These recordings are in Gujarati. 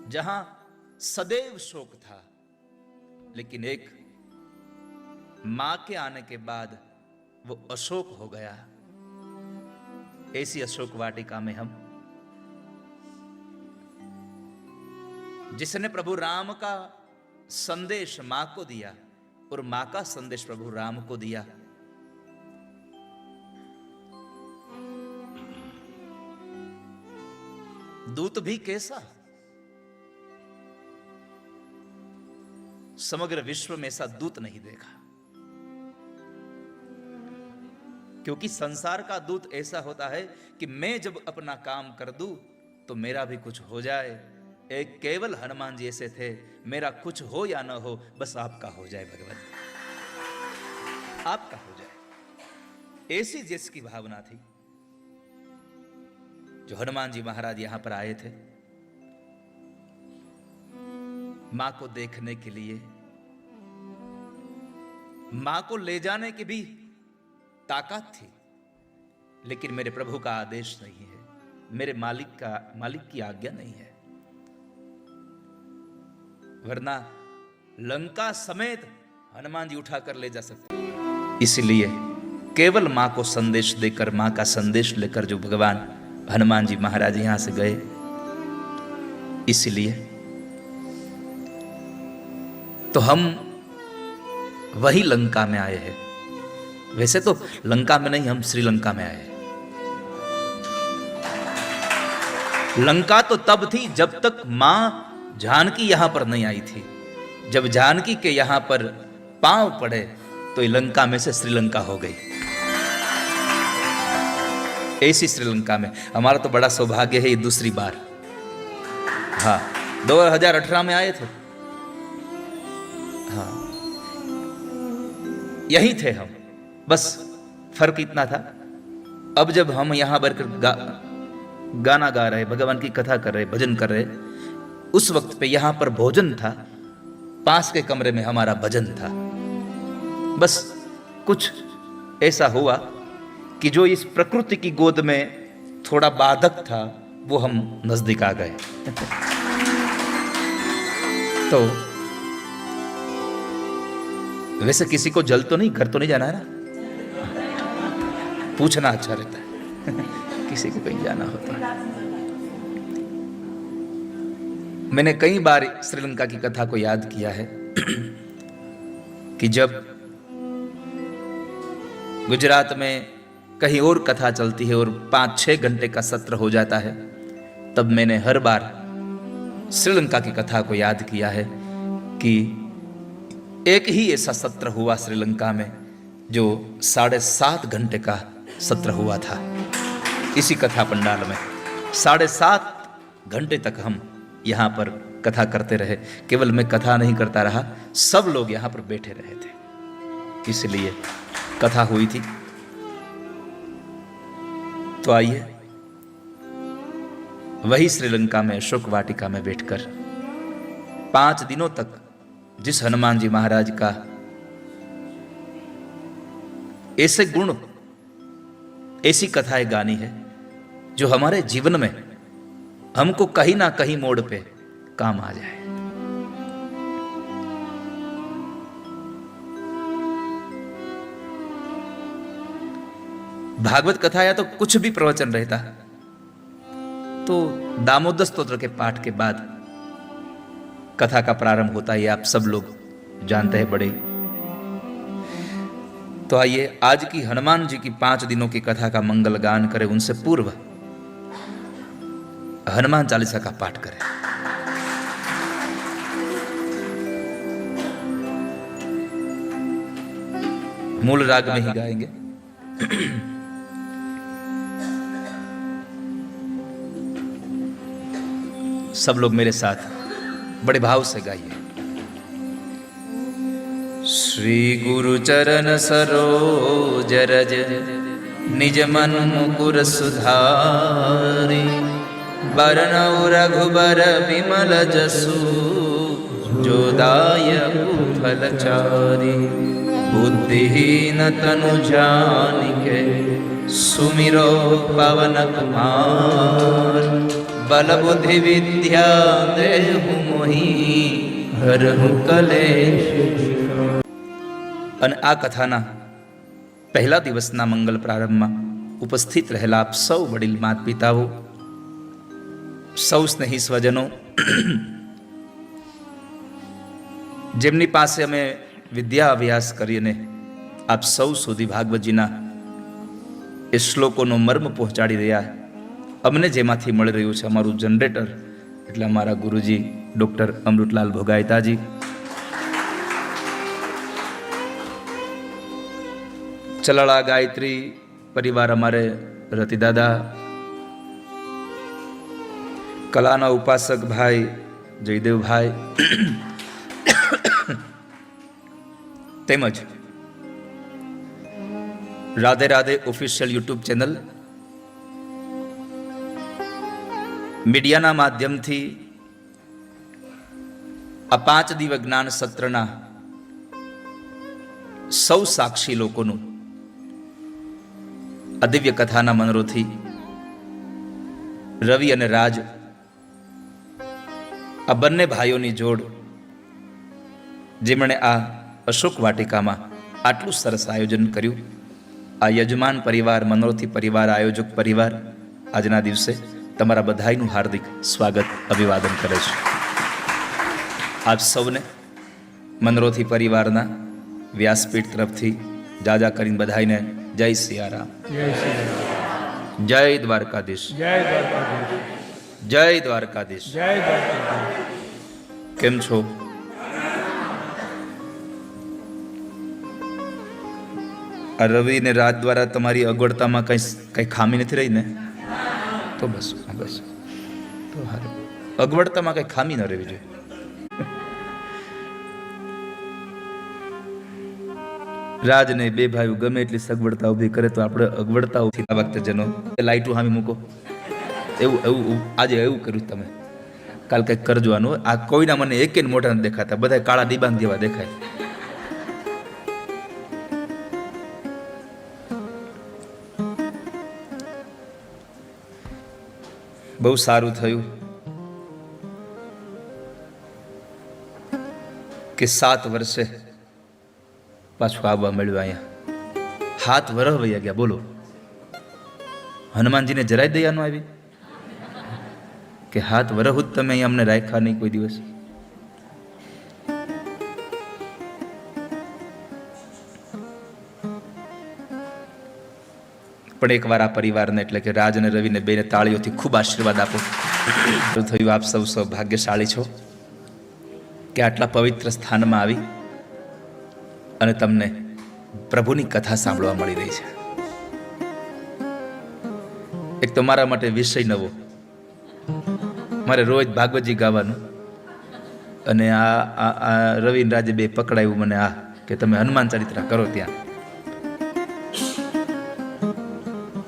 जहां सदैव शोक था, लेकिन एक मां के आने के बाद वो अशोक हो गया। ऐसी अशोक वाटिका में हम, जिसने प्रभु राम का संदेश मां को दिया और मां का संदेश प्रभु राम को दिया, दूत भी कैसा, समग्र विश्व में ऐसा दूत नहीं देखा। क्योंकि संसार का दूत ऐसा होता है कि मैं जब अपना काम कर दूं तो मेरा भी कुछ हो जाए। एक केवल हनुमान जी ऐसे थे, मेरा कुछ हो या ना हो, बस आपका हो जाए भगवान, आपका हो जाए। ऐसी जिसकी भावना थी जो हनुमान जी महाराज यहां पर आए थे मां को देखने के लिए, मां को ले जाने की भी ताकत थी, लेकिन मेरे प्रभु का आदेश नहीं है, मेरे मालिक की आज्ञा नहीं है, वरना लंका समेत हनुमान जी उठाकर ले जा सकते। इसलिए केवल मां को संदेश देकर, मां का संदेश लेकर जो भगवान हनुमान जी महाराज यहां से गए, इसलिए तो हम वही लंका में आए हैं। वैसे तो लंका में नहीं, हम श्रीलंका में आए हैं। लंका तो तब थी जब तक मां जानकी यहां पर नहीं आई थी। जब जानकी के यहां पर पांव पड़े तो ये लंका में से श्रीलंका हो गई। ऐसी श्रीलंका में हमारा तो बड़ा सौभाग्य है, ये दूसरी बार। हाँ, 2018 में आए थे। हाँ, यही थे हम, बस फर्क इतना था, अब जब हम यहां बैठकर गाना गा रहे, भगवान की कथा कर रहे, भजन कर रहे, उस वक्त पे यहां पर भोजन था, पास के कमरे में हमारा भजन था। बस कुछ ऐसा हुआ कि जो इस प्रकृति की गोद में थोड़ा बाधक था, वो हम नजदीक आ गए। तो वैसे किसी को जल तो नहीं, घर तो नहीं जाना है ना, पूछना अच्छा रहता है किसी को कहीं जाना होता है। मैंने कई बार श्रीलंका की कथा को याद किया है कि जब गुजरात में कहीं और कथा चलती है और 5-6 घंटे का सत्र हो जाता है, तब मैंने हर बार श्रीलंका की कथा को याद किया है कि एक ही ऐसा सत्र हुआ श्रीलंका में जो 7.5 घंटे का सत्र हुआ था। इसी कथा पंडाल में 7.5 घंटे तक हम यहाँ पर कथा करते रहे। केवल मैं कथा नहीं करता रहा, सब लोग यहाँ पर बैठे रहे थे, इसलिए कथा हुई थी। तो आइए वही श्रीलंका में अशोक वाटिका में बैठकर 5 दिनों तक जिस हनुमान जी महाराज का ऐसे गुण, ऐसी कथाएं गानी है जो हमारे जीवन में हमको कहीं ना कहीं मोड़ पे काम आ जाए। भागवत कथा या तो कुछ भी प्रवचन रहता तो दामोदर स्तोत्र के पाठ के बाद कथा का प्रारंभ होता है, आप सब लोग जानते हैं बड़े। तो आइए आज की हनुमान जी की 5 दिनों की कथा का मंगल गान करें, उनसे पूर्व हनुमान चालीसा का पाठ करें। मूल राग में ही गाएंगे। सब लोग मेरे साथ बड़े भाव से गाइए। श्री गुरु चरण सरोज रज निज मन मुकुर सुधारी, बरनउ रघुबर विमल जसु, जो दायक फलचारी। बुद्धिहीन तनु जानिके सुमिरो पवन कुमार, બલ બુદ્ધિ વિદ્યા દેહુ મોહી હરહુ કલેશ. અને આ કથાના પહેલા દિવસના મંગલ પ્રારંભમાં ઉપસ્થિત રહેલા આપ સૌ વડીલ માત પિતાઓ, સૌ સ્નેહી સ્વજનો, જેમની પાસે અમે વિદ્યા અભ્યાસ કરીને આપ સૌ સુધી ભાગવતજીના એ શ્લોકોનો મર્મ પહોંચાડી રહ્યા, અમને જેમાંથી મળી રહ્યું છે અમારું જનરેટર એટલે અમારા ગુરુજી ડૉક્ટર અમૃતલાલ ભોગાયતાજી, ચલાળા ગાયત્રી પરિવાર અમારે રતિદાદા, કલાના ઉપાસક ભાઈ જયદેવભાઈ, તેમજ Radhe Radhe official YouTube channel મીડિયાના માધ્યમથી આ 5 દિવસ જ્ઞાન સત્રના સૌ સાક્ષી લોકોનું આ દિવ્ય કથાના મનરોથી રવિ અને રાજ આ બંને ભાઈઓની જોડ, જેમણે આ અશોક વાટિકામાં આટલું સરસ આયોજન કર્યું, આ યજમાન પરિવાર, મનોરથી પરિવાર, આયોજક પરિવાર આજના દિવસે તમારા બધાયનું હાર્દિક સ્વાગત અભિવાદન કરે છે. આપ સૌને મનોરથી પરિવારના વ્યાસપીઠ તરફથી જાજા કરીને બધાઈને જય સિયારામ, જય દ્વારકાધીશ, જય દ્વારકાધીશ. કેમ છો? આ રવિ ને રાત દ્વારા તમારી અગવડતામાં કઈ ખામી નથી રહી ને? તો બસ બસ તો હારું, અગવડતામાં કઈ ખામી ન રહેવી જોઈએ. રાજને બે ભાઈઓ ગમે એટલી સગવડતા ઉભી કરે તો આપણે અગવડતાઓથી આ વખતે જેનો લાઈટું હામી મૂકો, એવું એવું આજે એવું કર્યું તમે, કાલ કંઈક કરજો આનું. આ કોઈના મને એક મોઢા નથી દેખાતા, બધા કાળા ડિબાંગ જેવા દેખાય. બહુ સારું થયું કે 7 વર્ષે પાછું આવવા મળ્યું અહીંયા. 7 વર્ષ વયા ગયા. બોલો, હનુમાનજીને જરાય દયા ન આવી કે 7 વર્ષ જ તમે અહીંયા અમને રાખ્યા નહીં કોઈ દિવસ? પણ એકવાર આ પરિવારને એટલે કે રાજ અને રવિને બેને તાળીઓથી ખૂબ આશીર્વાદ આપો. થયું આપ સૌ સૌભાગ્યશાળી છો કે આટલા પવિત્ર સ્થાનમાં આવી અને તમને પ્રભુની કથા સાંભળવા મળી રહી છે. એક તો મારા માટે વિષય નવો, મારે રોજ ભાગવતજી ગાવાનું, અને આ રવિ રાજે બે પકડાયું મને આ કે તમે હનુમાન ચારિત્ર કરો ત્યાં.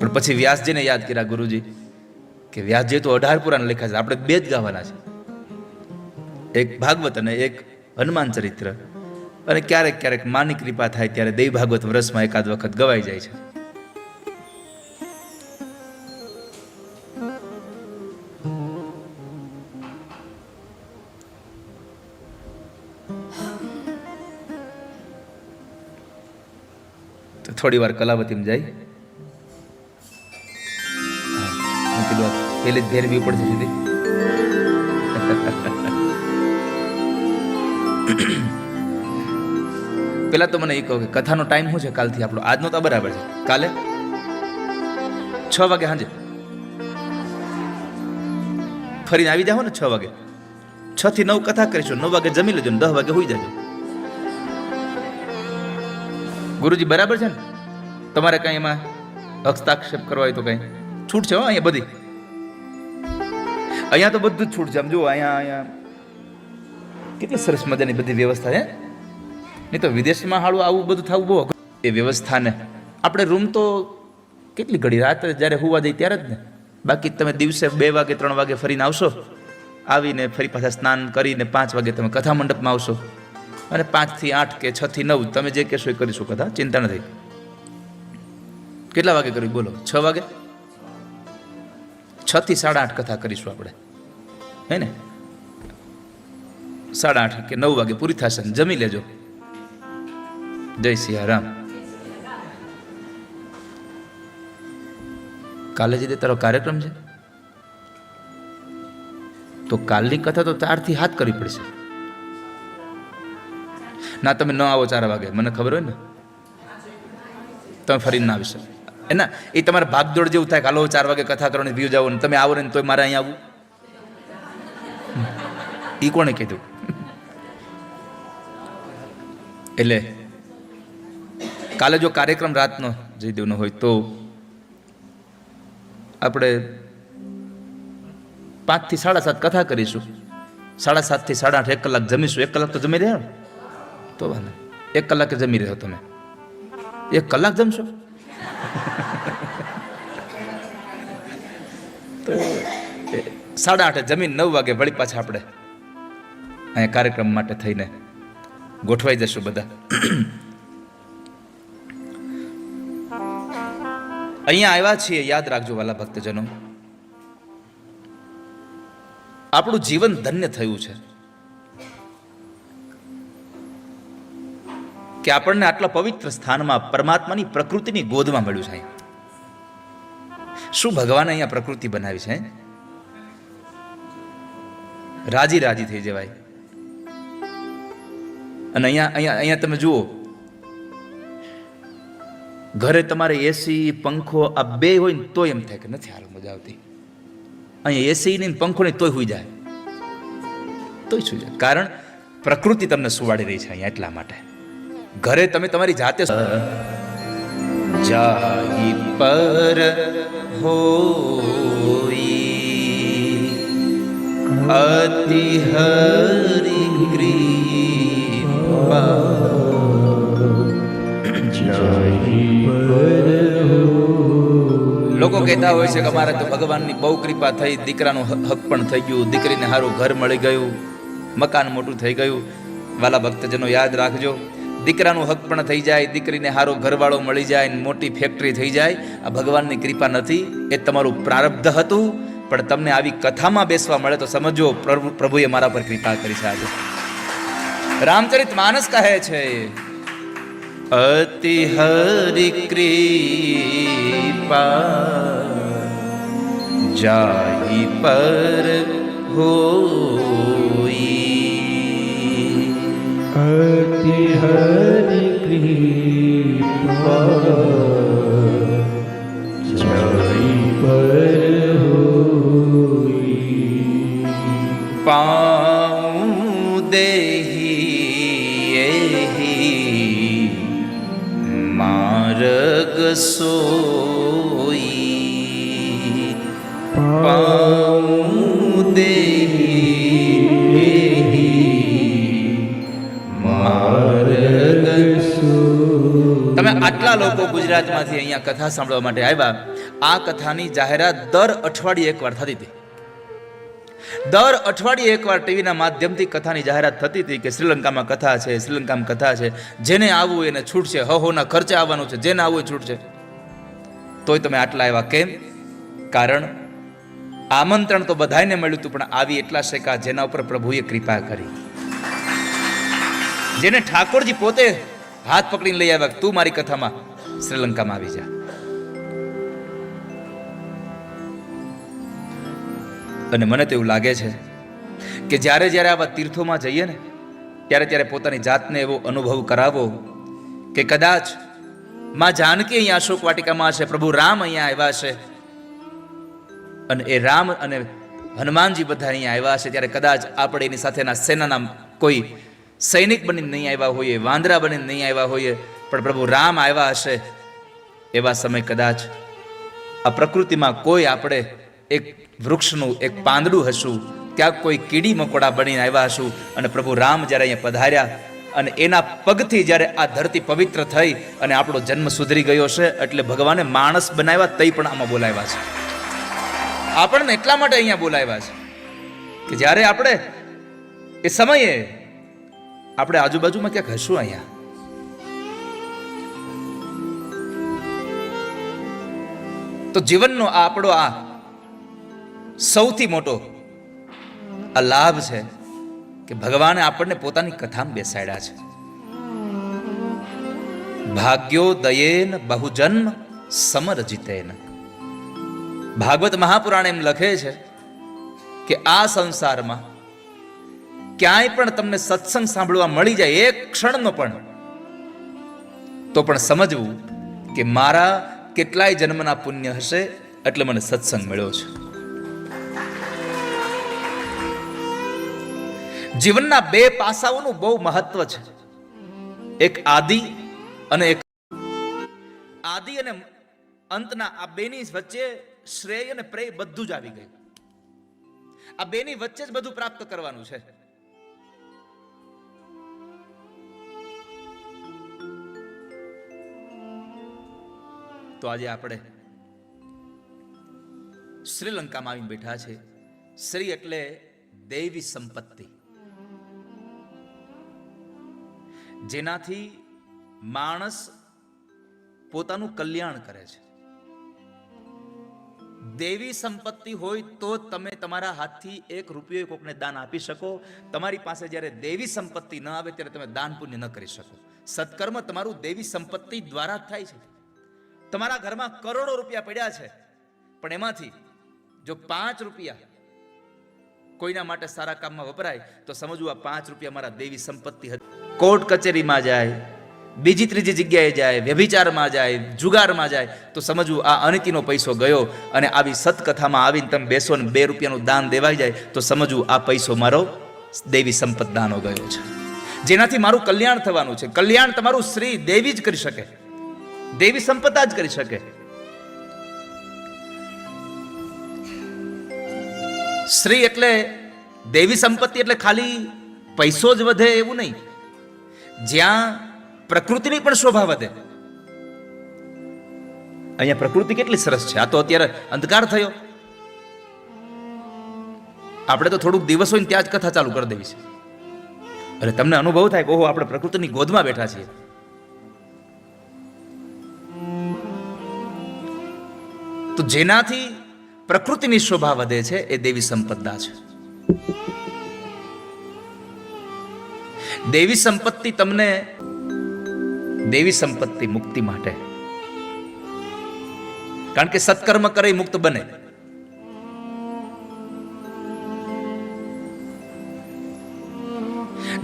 પણ પછી વ્યાસજીને યાદ કર્યા ગુરુજી કે વ્યાસજી તો 18 પુરાણ લખ્યા છે, આપણે 2 જ ગાવાના છે, એક ભાગવત અને એક હનુમાન ચરિત્ર. અને ક્યારેક ક્યારેક માની કૃપા થાય ત્યારે દેવ ભાગવત વર્ષમાં એકાદ વખત ગવાઈ જાય છે. તો થોડી વાર કલાવતીમાં જાય, પેલી જ ભેરવી પડશે સીધી. પેલા તો મને એ કહો કે કથાનો ટાઈમ શું છે કાલથી આપણો? આજનો તો બરાબર છે, કાલે 6 વાગે સાંજે ફરીને આવી જાઓ ને. 6 વાગે, 6 થી 9 કથા કરીશું, 9 વાગે જમી લેજો ને 10 વાગે હોઈ જાજો. ગુરુજી બરાબર છે ને? તમારે કઈ એમાં હસ્તાક્ષેપ કરવા હોય તો કઈ છૂટ છે? અહીંયા બધી, અહીંયા તો બધું જ છૂટ છે. આમ જુઓ, અહીંયા કેટલી સરસ મજાની બધી વ્યવસ્થા છે. નહીં તો વિદેશમાં હાળું આવું બધું થવું બહુ અઘરું. એ વ્યવસ્થાને આપણે રૂમ તો કેટલી ઘડી રાત્રે જ્યારે હોવા જાય ત્યારે જ ને, બાકી તમે દિવસે 2 વાગે 3 વાગે ફરીને આવશો, આવીને ફરી પાછા સ્નાન કરીને 5 વાગે તમે કથા મંડપમાં આવશો, અને 5 થી 8 કે 6 થી 9 તમે જે કહેશો એ કરીશું કથા, ચિંતા નથી. કેટલા વાગે કરવી બોલો? 6 વાગે? 6 થી 8:30 કથા કરીશું આપણે, હે ને? 8:30 કે 9 વાગે પૂરી થશે. જમી લેજો. જય સિયારામ. કાલે જે તારો કાર્યક્રમ છે, તો કાલની કથા તો 4 થી 7 કરવી પડશે. ના, તમે ન આવો 4 વાગે, મને ખબર હોય ને, તમે ફરીને ના આવી શકો. એના એ તમારે ભાગદોડ જેવું થાય. કાલો 4 વાગે કથા કરવાની વ્યૂ જાવ ને તમે આવો ને તોય મારે અહીંયા આવવું, એ કોણે કીધું? એટલે કાલે જો કાર્યક્રમ રાતનો જયદેવનો હોય તો આપણે 5 થી 7:30 કથા કરીશું. 7:30 થી 8:30 1 કલાક જમીશું. 1 કલાક તો જમી રહ્યો તો વાંધો. 1 કલાકે જમી રહ્યો તમે, 1 કલાક જમશો તો 8:30 જમીન 9 વાગે વળી પાછા આપણે અહીંયા કાર્યક્રમ માટે થઈને ગોઠવાઈ જશું બધા. અહીંયા આવ્યા છીએ, યાદ રાખજો વાલા ભક્તજનો, આપણું જીવન ધન્ય થયું છે કે આપણને આટલા પવિત્ર સ્થાનમાં પરમાત્માની પ્રકૃતિની ગોદમાં મળ્યું છે. શું ભગવાને અહીંયા પ્રકૃતિ બનાવી છે, રાજી રાજી થઈ જવાય. અને અહીંયા તમે જુઓ, ઘરે તમારે એસી પંખો આ બે હોય ને તોય એમ થાય કે નથી હાલ મજા આવતી. અહીંયા એસી નહીં પંખો નહીં તોય સુઈ જાય, કારણ પ્રકૃતિ તમને સુવાડી રહી છે અહીંયા. એટલા માટે ઘરે તમે તમારી જાતે જાહી પર હોઈ અતિ હરિ કૃપા લોકો કહેતા હોય છે કે અમારે તો ભગવાનની બહુ કૃપા થઈ, દીકરાનું હક પણ થઈ ગયું, દીકરીને સારું ઘર મળી ગયું, મકાન મોટું થઈ ગયું. વાલા ભક્તજનો યાદ રાખજો, દીકરાનું હક પણ થઈ જાય, દીકરીને સારો ઘરવાળો મળી જાય, મોટી ફેક્ટરી થઈ જાય, આ ભગવાનની કૃપા નથી, એ તમારું પ્રારબ્ધ હતું. પણ તમને આવી કથામાં બેસવા મળે તો સમજો પ્રભુએ મારા પર કૃપા કરી છે. આજે રામચરિત માનસ કહે છે અતિ હરિ કૃપા જાહી પર હોઈ અતિ હરિ કૃપા જાહી પર હોઈ પાઉં દેહી એહી માર્ગ સોઈ પાઉં દેહી એહી માર્ગ સોઈ. તમે આટલા લોકો ગુજરાતમાંથી અહીંયા કથા સાંભળવા માટે આવ્યા. આ કથાની જાહેરાત દર અઠવાડિયે એકવાર થતી હતી. દર અઠવાડિયે એકવાર ટીવીના માધ્યમથી કથાની જાહેરાત થતી હતી કે શ્રીલંકામાં કથા છે, શ્રીલંકામાં કથા છે, જેને આવવું એને છૂટશે, હહોના ખર્ચે આવવાનું છે, જેને આવવું એ છૂટશે. તોય તમે આટલા આવ્યા કેમ? કારણ આમંત્રણ તો બધાને મળ્યું હતું, પણ આવી એટલા શેકા જેના ઉપર પ્રભુએ કૃપા કરી, જેને ઠાકોરજી પોતે હાથ પકડીને લઈ આવ્યા, તું મારી કથામાં શ્રીલંકામાં આવી જા. અને મને તો એવું લાગે છે કે જ્યારે જ્યારે આવા તીર્થોમાં જઈએ ને ત્યારે ત્યારે પોતાની જાતને એવો અનુભવ કરાવો કે કદાચ માં જાનકી અહીંયા અશોક વાટિકામાં છે, પ્રભુ રામ અહીંયા આવ્યા છે, અને એ રામ અને હનુમાનજી બધા અહીંયા આવ્યા છે, ત્યારે કદાચ આપણે એની સાથેના સેનાના કોઈ સૈનિક બનીને નહીં આવ્યા હોઈએ, વાંદરા બનીને નહીં આવ્યા હોઈએ, પણ પ્રભુ રામ આવ્યા હશે. એવા સમય કદાચ આ પ્રકૃતિમાં કોઈ આપણે એક વૃક્ષનું એક પાંદડું હશું, ક્યાંક કોઈ કીડી મકોડા બનીને આવ્યા હશું, અને પ્રભુ રામ જ્યારે અહીંયા પધાર્યા અને એના પગથી જ્યારે આ ધરતી પવિત્ર થઈ અને આપણો જન્મ સુધરી ગયો છે, એટલે ભગવાને માણસ બનાવ્યા તઈ પણ આમાં બોલાવ્યા છે. આપણને એટલા માટે અહીંયા બોલાવ્યા છે કે જ્યારે આપણે એ સમયે આપણે આજુબાજુમાં ક્યાંક હશું અહીંયા, તો જીવનનો આપણો આ સૌથી મોટો આ લાભ છે કે ભગવાને આપણને પોતાની કથામાં બેસાડ્યા છે. ભાગ્યોદયેન બહુજન્મ સમરજિતેન. ભાગવત મહાપુરાણ એમ લખે છે કે આ સંસારમાં ક્યાંય પણ તમને સત્સંગ સાંભળવા મળી જાય એક ક્ષણનો પણ, તો પણ સમજવું કે મારા કેટલાય જન્મના પુણ્ય હશે એટલે મને સત્સંગ મળ્યો છે. જીવનના બે પાસાઓનું બહુ મહત્વ છે. એક આદિ અને એક આદિ અને અંતના આ બેની વચ્ચે શ્રેય અને પ્રેય બધું જ આવી ગયું. આ બેની વચ્ચે જ બધું પ્રાપ્ત કરવાનું છે. તો આજે આપણે શ્રીલંકામાં આવીને બેઠા છે. શ્રી એટલે દૈવી સંપત્તિ, જેનાથી માણસ પોતાનું કલ્યાણ કરે છે. દેવી સંપત્તિ હોય તો તમે તમારા હાથથી એક રૂપિયો કોકને દાન આપી શકો. તમારી પાસે જ્યારે દેવી સંપત્તિ ન આવે ત્યારે તમે દાન પુણ્ય ન કરી શકો. સત્કર્મ તમારું દેવી સંપત્તિ દ્વારા જ થાય છે. તમારા ઘરમાં કરોડો રૂપિયા પડ્યા છે, પણ એમાંથી જો 5 રૂપિયા કોઈના માટે સારા કામમાં વપરાય તો સમજવું આ 5 રૂપિયા મારા દેવી સંપત્તિ હતી. કોર્ટ કચેરીમાં જાય, બીજી ત્રીજી જગ્યાએ જાય, વ્યભિચારમાં જાય, જુગારમાં જાય તો સમજવું આ અનિતિનો પૈસો ગયો. અને આવી સત્કથામાં આવીને તમે બેસો ને 2 રૂપિયાનું દાન દેવાઈ જાય તો સમજવું આ પૈસો મારો દેવી સંપત દાનો ગયો છે, જેનાથી મારું કલ્યાણ થવાનું છે. કલ્યાણ તમારું શ્રી દેવી જ કરી શકે, દેવી સંપત્તા જ કરી શકે. શ્રી એટલે દેવી સંપત્તિ એટલે ખાલી પૈસો જ વધે એવું નહીં, જ્યાં પ્રકૃતિની પણ શોભા વધે. અહીંયા પ્રકૃતિ કેટલી સરસ છે. આ તો અત્યારે અંધકાર થયો, આપણે તો થોડુંક દિવસ હોય ને ત્યાં જ કથા ચાલુ કરી દેવી છે. એટલે તમને અનુભવ થાય કે ઓહો આપણે પ્રકૃતિની ગોદમાં બેઠા છીએ. તો જેનાથી પ્રકૃતિની શોભા વધે છે એ દેવી સંપદા છે. દેવી સંપત્તિ તમને દેવી સંપત્તિ મુક્તિ માટે, કારણ કે સત્કર્મ કરે મુક્ત બને.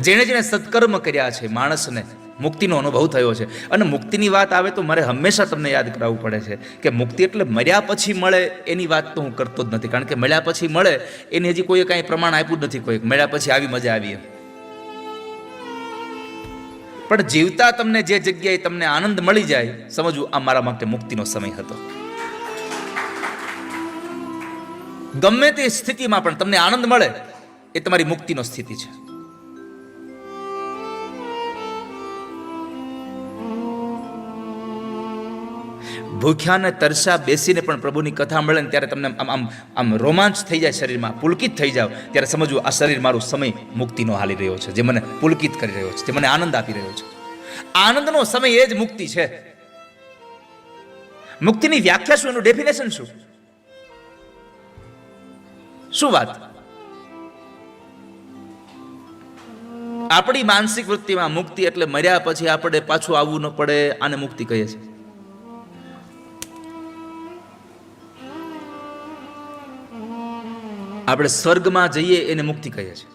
જેણે જેણે સત્કર્મ કર્યા છે માણસને મુક્તિનો અનુભવ થયો છે. અને મુક્તિની વાત આવે તો મારે હંમેશા તમને યાદ કરાવવું પડે છે કે મુક્તિ એટલે મર્યા પછી મળે એની વાત તો હું કરતો જ નથી, કારણ કે મળ્યા પછી મળે એની હજી કોઈ કાંઈ પ્રમાણ આપ્યું જ નથી. કોઈ મળ્યા પછી આવી મજા આવી એમ. પણ જીવતા તમને જે જગ્યાએ તમને આનંદ મળી જાય સમજવું આ મારા માટે મુક્તિનો સમય હતો. ગમે તે સ્થિતિમાં પણ તમને આનંદ મળે એ તમારી મુક્તિનો સ્થિતિ છે. ભૂખ્યા ને તરસા બેસીને પણ પ્રભુની કથા મળે ને ત્યારે તમને આમ આમ આમ રોમાંચ થઈ જાય, શરીરમાં પુલકિત થઈ જાવ ત્યારે સમજવું આ શરીર મારું સમય મુક્તિનો હાલી રહ્યો છે, જે મને પુલકિત કરી રહ્યો છે, જે મને આનંદ આપી રહ્યો છે. આનંદનો સમય એ જ મુક્તિ છે. મુક્તિની વ્યાખ્યા શું, એનું ડેફિનેશન શું? શું વાત? આપણી માનસિક વૃત્તિમાં મુક્તિ એટલે મર્યા પછી આપણે પાછું આવવું ન પડે, આને મુક્તિ કહીએ છીએ. આપણે સ્વર્ગમાં જઈએ એને મુક્તિ કહીએ છીએ.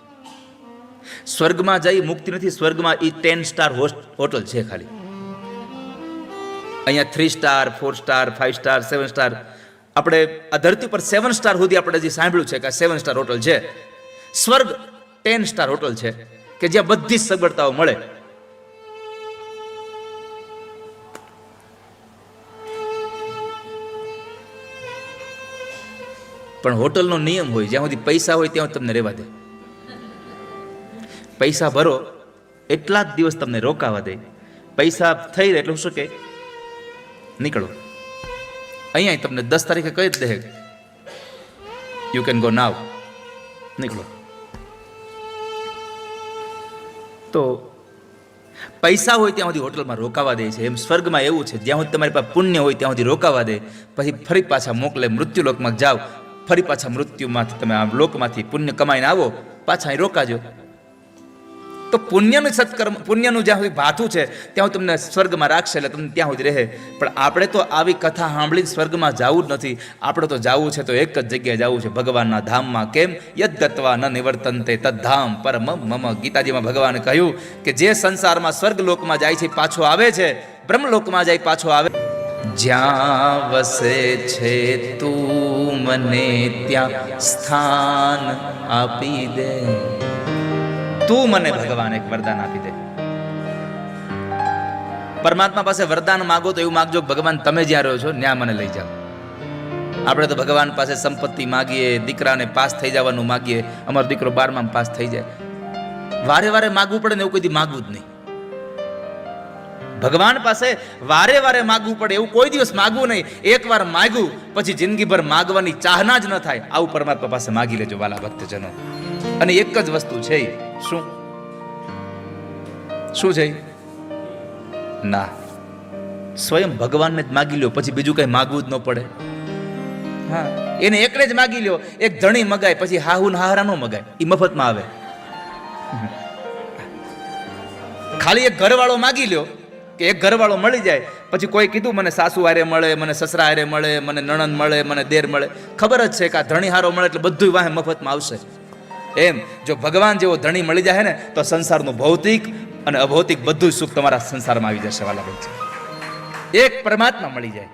સ્વર્ગમાં જઈ મુક્તિ નથી. સ્વર્ગમાં એ 10 સ્ટાર હોટલ છે ખાલી. અહીંયા 3 સ્ટાર 4 સ્ટાર 5 સ્ટાર 7 સ્ટાર, આપણે આ ધરતી પર 7 સ્ટાર સુધી આપણે જે સાંભળ્યું છે કે 7 સ્ટાર હોટલ છે. સ્વર્ગ 10 સ્ટાર હોટલ છે કે જ્યાં બધી જ સગવડતાઓ મળે. પણ હોટલનો નિયમ હોય જ્યાં સુધી પૈસા હોય ત્યાં તમને રહેવા દે. પૈસા ભરો એટલા જ દિવસ તમને રોકાવા દે. પૈસા થઈ રહે એટલે શું કે નીકળો. અહીંયા તમને 10 તારીખે કહી જ દે યુ કેન ગો નાવ, નીકળો. તો પૈસા હોય ત્યાં સુધી હોટલમાં રોકાવા દે છે. એમ સ્વર્ગમાં એવું છે જ્યાં સુધી તમારી પાસે પુણ્ય હોય ત્યાં સુધી રોકાવા દે, પછી ફરી પાછા મોકલે. મૃત્યુલોકમાં જાઓ ફરી પાછા મૃત્યુમાંથી તમે આ લોકમાંથી પુણ્ય કમાઈને આવો, પાછા અહીં રોકાજો. તો પુણ્યનું સત્કર્મ, પુણ્યનું જ્યાં સુધી ભાથું છે ત્યાં સુધી તમને સ્વર્ગમાં રાખશે, એટલે તમને ત્યાં સુધી રહે. પણ આપણે તો આવી કથા સાંભળીને સ્વર્ગમાં જવું જ નથી. આપણે તો જવું છે તો એક જ જગ્યાએ જવું છે, ભગવાનના ધામમાં. કેમ? યદ ગત્વા ન નિવર્તન્તે તદ્ધામ પરમ મમ. ગીતાજીમાં ભગવાને કહ્યું કે જે સંસારમાં સ્વર્ગલોકમાં જાય છે પાછો આવે છે, બ્રહ્મલોકમાં જાય પાછો આવે. જ્યાં વસે છે તું મને ત્યાં સ્થાન આપી દે. તું મને ભગવાન એક વરદાન આપી દે. પરમાત્મા પાસે વરદાન માગો તો એવું માગજો, ભગવાન તમે જ્યાં રહ્યો છો ત્યાં મને લઈ જાઓ. આપણે તો ભગવાન પાસે સંપત્તિ માગીએ, દીકરાને પાસ થઈ જવાનું માગીએ, અમારો દીકરો 12માં પાસ થઈ જાય. વારે વારે માગવું પડે ને એવું કોઈ દી માગવું જ નહીં. ભગવાન પાસે વારે વારે માગવું પડે એવું કોઈ દિવસ માગવું નહીં. એકવાર માગ્યું પછી જિંદગીભર માગવાની ચાહના જ ન થાય. આવું પરમાત્મા પાસે માગી લેજો વાલા ભક્તજનો. અને એક જ વસ્તુ છે, શું શું છે? ના, સ્વયં ભગવાનને જ માગી લ્યો, પછી બીજું કઈ માગવું જ ન પડે. હા, એને એકને જ માગી લ્યો. એક ધણી મગાય પછી હાહુ ને હાહરા નો મગાય, એ મફતમાં આવે. ખાલી એક ઘરવાળો માગી લ્યો કે એક ઘરવાળો મળી જાય, પછી કોઈ કીધું મને સાસુ હારે મળે, મને સસરા હારે મળે, મને નણંદ મળે, મને દેર મળે, ખબર જ છે કે આ ધણી હારો મળે એટલે બધું વાહે મફતમાં આવશે. એમ જો ભગવાન જેવો ધણી મળી જાય ને તો સંસારનું ભૌતિક અને અભૌતિક બધું સુખ તમારા સંસારમાં આવી જશે વાલા ભાઈ. એક પરમાત્મા મળી જાય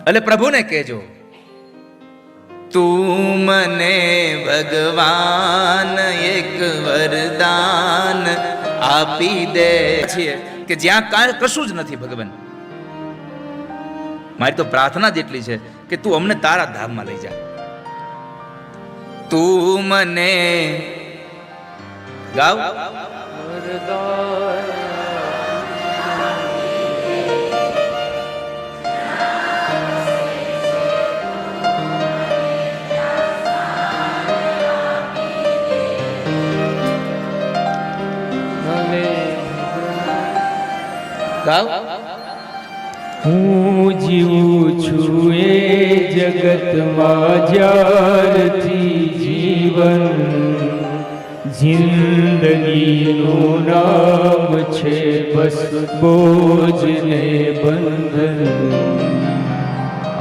એટલે પ્રભુને કહેજો, તું મને ભગવાન એક વરદાન આપી દે. છીએ કે જ્યાં કશું જ નથી ભગવાન, મારી તો પ્રાર્થના જ એટલી છે કે તું અમને તારા ધામમાં લઈ જા. તું મને ગાવ ગાવ. હું જીવું છું એ જગતમાં જ્યારથી જીવન, જિંદગીનું નામ છે બસ બોજ ને બંધન.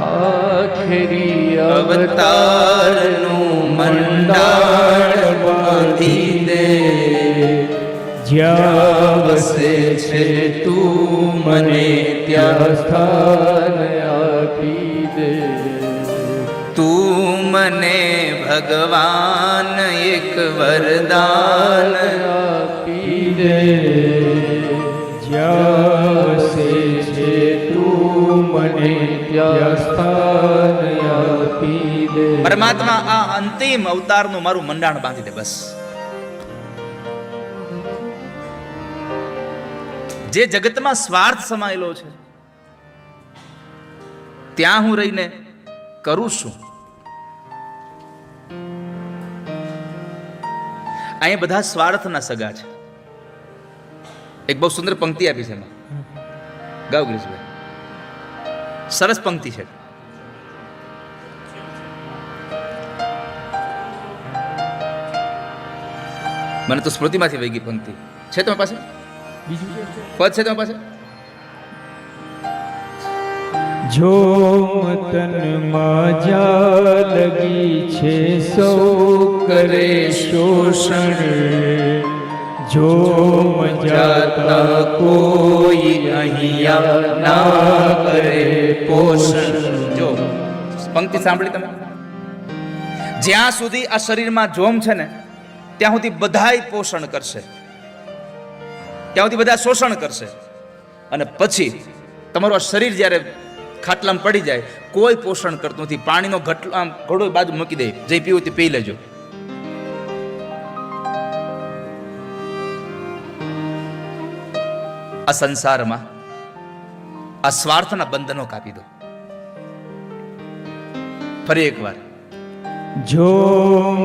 આખરી અવતારનું મંડાણ બાંધી દે, જ્યાં વસે છે તું મને ત્યાં સ્થાન આપી દે. તું મને ભગવાન એક વરદાન આપી દે, જ્યાં વસે છે તું મને ત્યાં સ્થાન આપી દે. પરમાત્મા આ અંતિમ અવતારનું મારું મંડાણ બાંધી દે બસ. જે જગતમાં સ્વાર્થ સમાયેલો છે ત્યાં હું રહીને કરું છું. અહીંયા બધા સ્વાર્થના સગા છે. એક બહુ સુંદર પંક્તિ આપી છે એમાં, ગાવ ગિરીશભાઈ. સરસ પંક્તિ છે. મને તો સ્મૃતિમાંથી વહી ગઈ પંક્તિ. છે તમારી પાસે? પદ છે તમારી પાસે? જો મતનમાં જા લગી છે સૌ કરે શોષણ, જો મજાતા કોઈ અહીંયા ના કરે પોષણ. જો પંક્તિ સાંભળી તમે? જ્યાં સુધી આ શરીરમાં જોમ છે ને ત્યાં સુધી બધાય પોષણ કરશે, ત્યાં સુધી બધા શોષણ કરશે. અને પછી તમારું આ શરીર જ્યારે ખાટલામાં પડી જાય કોઈ પોષણ કરતું નથી. પાણીનો ઘટલો આમ ઘડો બાજુ મૂકી દે, જે પીવું તે પી લેજો. આ સંસારમાં આ સ્વાર્થના બંધનો કાપી દો. ફરી એકવાર, જો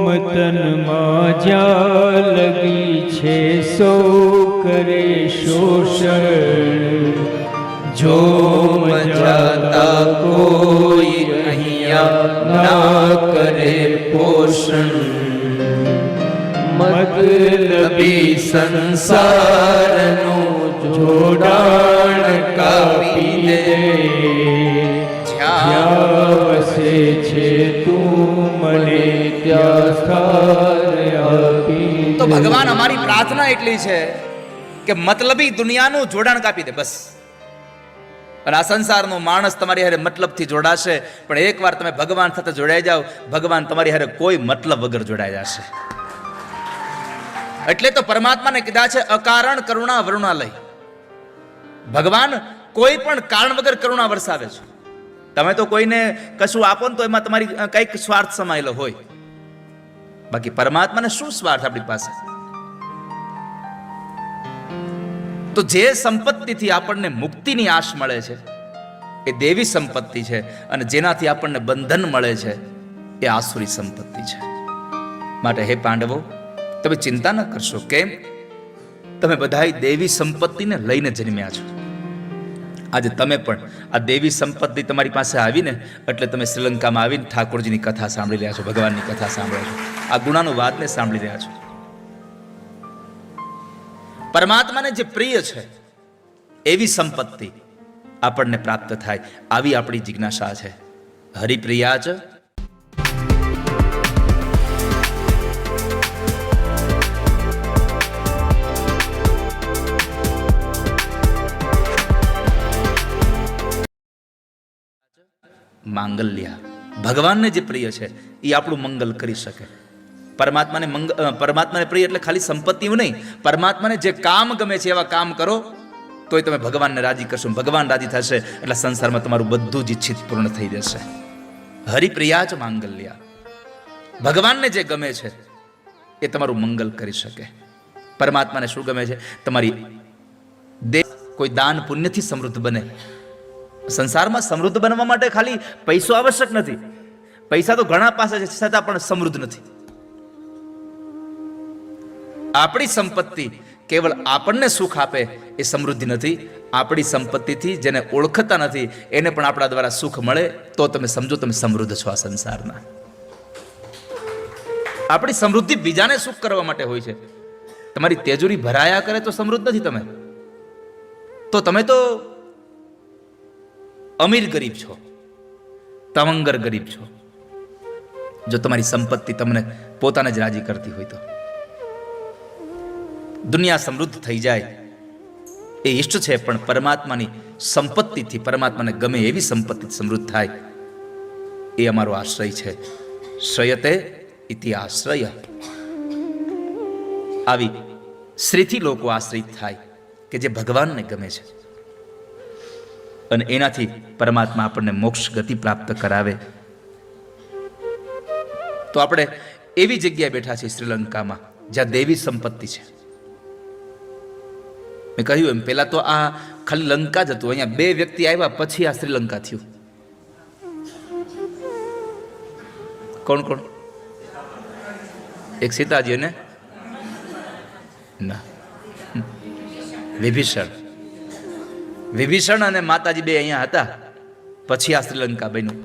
મતનમાં જા લગી છે સૌ કરે શોષણ, જોમ જાતા કોઈ અહીંયા ના કરે પોષણ, મતલબી સંસારનું જોડાણ કાપી દે, જ્યાં વસે છે તું મને ત્યાં સ્થાન આપી દે. તો ભગવાન અમારી પ્રાર્થના એટલી છે કે મતલબી દુનિયાનું જોડાણ કાપી દે બસ. અને આ સંસારનો માણસ તમારી હારે મતલબથી જોડાશે, પણ એકવાર તમે ભગવાન સાથે જોડાઈ જાઓ, ભગવાન તમારી હારે કોઈ મતલબ વગર જોડાઈ જશે. એટલે તો પરમાત્માને કીધા છે અકારણ કરુણા વરુણાલય. ભગવાન કોઈ પણ કારણ વગર કરુણા વરસાવે છે. તમે તો કોઈને કશું આપો ને તો એમાં તમારી કઈક સ્વાર્થ સમાયેલો હોય, બાકી પરમાત્માને શું સ્વાર્થ આપણી પાસે? તો જે સંપત્તિથી આપણને મુક્તિની આશ મળે છે એ દેવી સંપત્તિ છે, અને જેનાથી આપણને બંધન મળે છે એ આસુરી સંપત્તિ છે. માટે હે પાંડવો, તમે ચિંતા ન કરશો. કેમ? તમે બધાય દેવી સંપત્તિને લઈને જન્મ્યા છો. આજે તમે પણ આ દેવી સંપત્તિ તમારી પાસે આવીને એટલે તમે શ્રીલંકામાં આવીને ઠાકોરજીની કથા સાંભળી રહ્યા છો, ભગવાનની કથા સાંભળ્યા છો, આ ગુણાનુવાદને સાંભળી રહ્યા છો. પરમાત્માને જે પ્રિય છે એવી સંપત્તિ આપણને પ્રાપ્ત થાય, આવી આપણી જિજ્ઞાસા છે. હરિપ્રિયા છે. માંગલ્ય, ભગવાનને જે પ્રિય છે એ આપણું મંગલ કરી શકે. પરમાત્માને પ્રિય એટલે ખાલી સંપત્તિ નહીં, પરમાત્માને જે કામ ગમે છે એવા કામ કરો તોય તમે ભગવાનને રાજી કરશો. ભગવાન રાજી થશે એટલે સંસારમાં તમારું બધું જ ઈચ્છિત પૂર્ણ થઈ જશે. હરિપ્રિયા જ માંગલ્ય, ભગવાનને જે ગમે છે એ તમારું મંગલ કરી શકે. પરમાત્માને શું ગમે છે? તમારી દેહ કોઈ દાન પુણ્યથી સમૃદ્ધ બને. સંસારમાં સમૃદ્ધ બનવા માટે ખાલી પૈસો આવશ્યક નથી. પૈસા તો ઘણા પાસે છે છતાં પણ સમૃદ્ધ નથી. આપણી સંપત્તિ કેવળ આપણને સુખ આપે એ સમૃદ્ધિ નથી. આપણી સંપત્તિથી જેને ઓળખતા નથી એને પણ આપણા દ્વારા સુખ મળે તો તમે સમજો તમે સમૃદ્ધ છો આ સંસારના. આપણી સમૃદ્ધિ બીજાને સુખ કરવા માટે હોય છે. તમારી તેજુરી ભરાયા કરે તો સમૃદ્ધ નથી તમે. તો તમે તો અમીર ગરીબ છો, તવંગર ગરીબ છો. જો તમારી સંપત્તિ તમને પોતાને જ રાજી કરતી હોય તો. દુનિયા સમૃદ્ધ થઈ જાય એ ઈષ્ટ છે, પણ પરમાત્માની સંપત્તિથી, પરમાત્માને ગમે એવી સંપત્તિ સમૃદ્ધ થાય એ અમારો આશ્રય છે. શ્રયતે ઇતિ આશ્રય. આવી શ્રીથી લોકો આશ્રિત થાય કે જે ભગવાનને ગમે છે, અને એનાથી પરમાત્મા આપણને મોક્ષ ગતિ પ્રાપ્ત કરાવે. તો આપણે એવી જગ્યાએ બેઠા છીએ શ્રીલંકામાં જ્યાં દેવી સંપત્તિ છે. મેં કહ્યું એમ પેલા તો આ ખાલી લંકા જ હતું, અહીંયા 2 વ્યક્તિ આવ્યા પછી આ શ્રીલંકા થયું. કોણ કોણ? એક સીતાજી અને ના વિભીષણ અને માતાજી 2 અહીંયા હતા, પછી આ શ્રીલંકા બન્યું.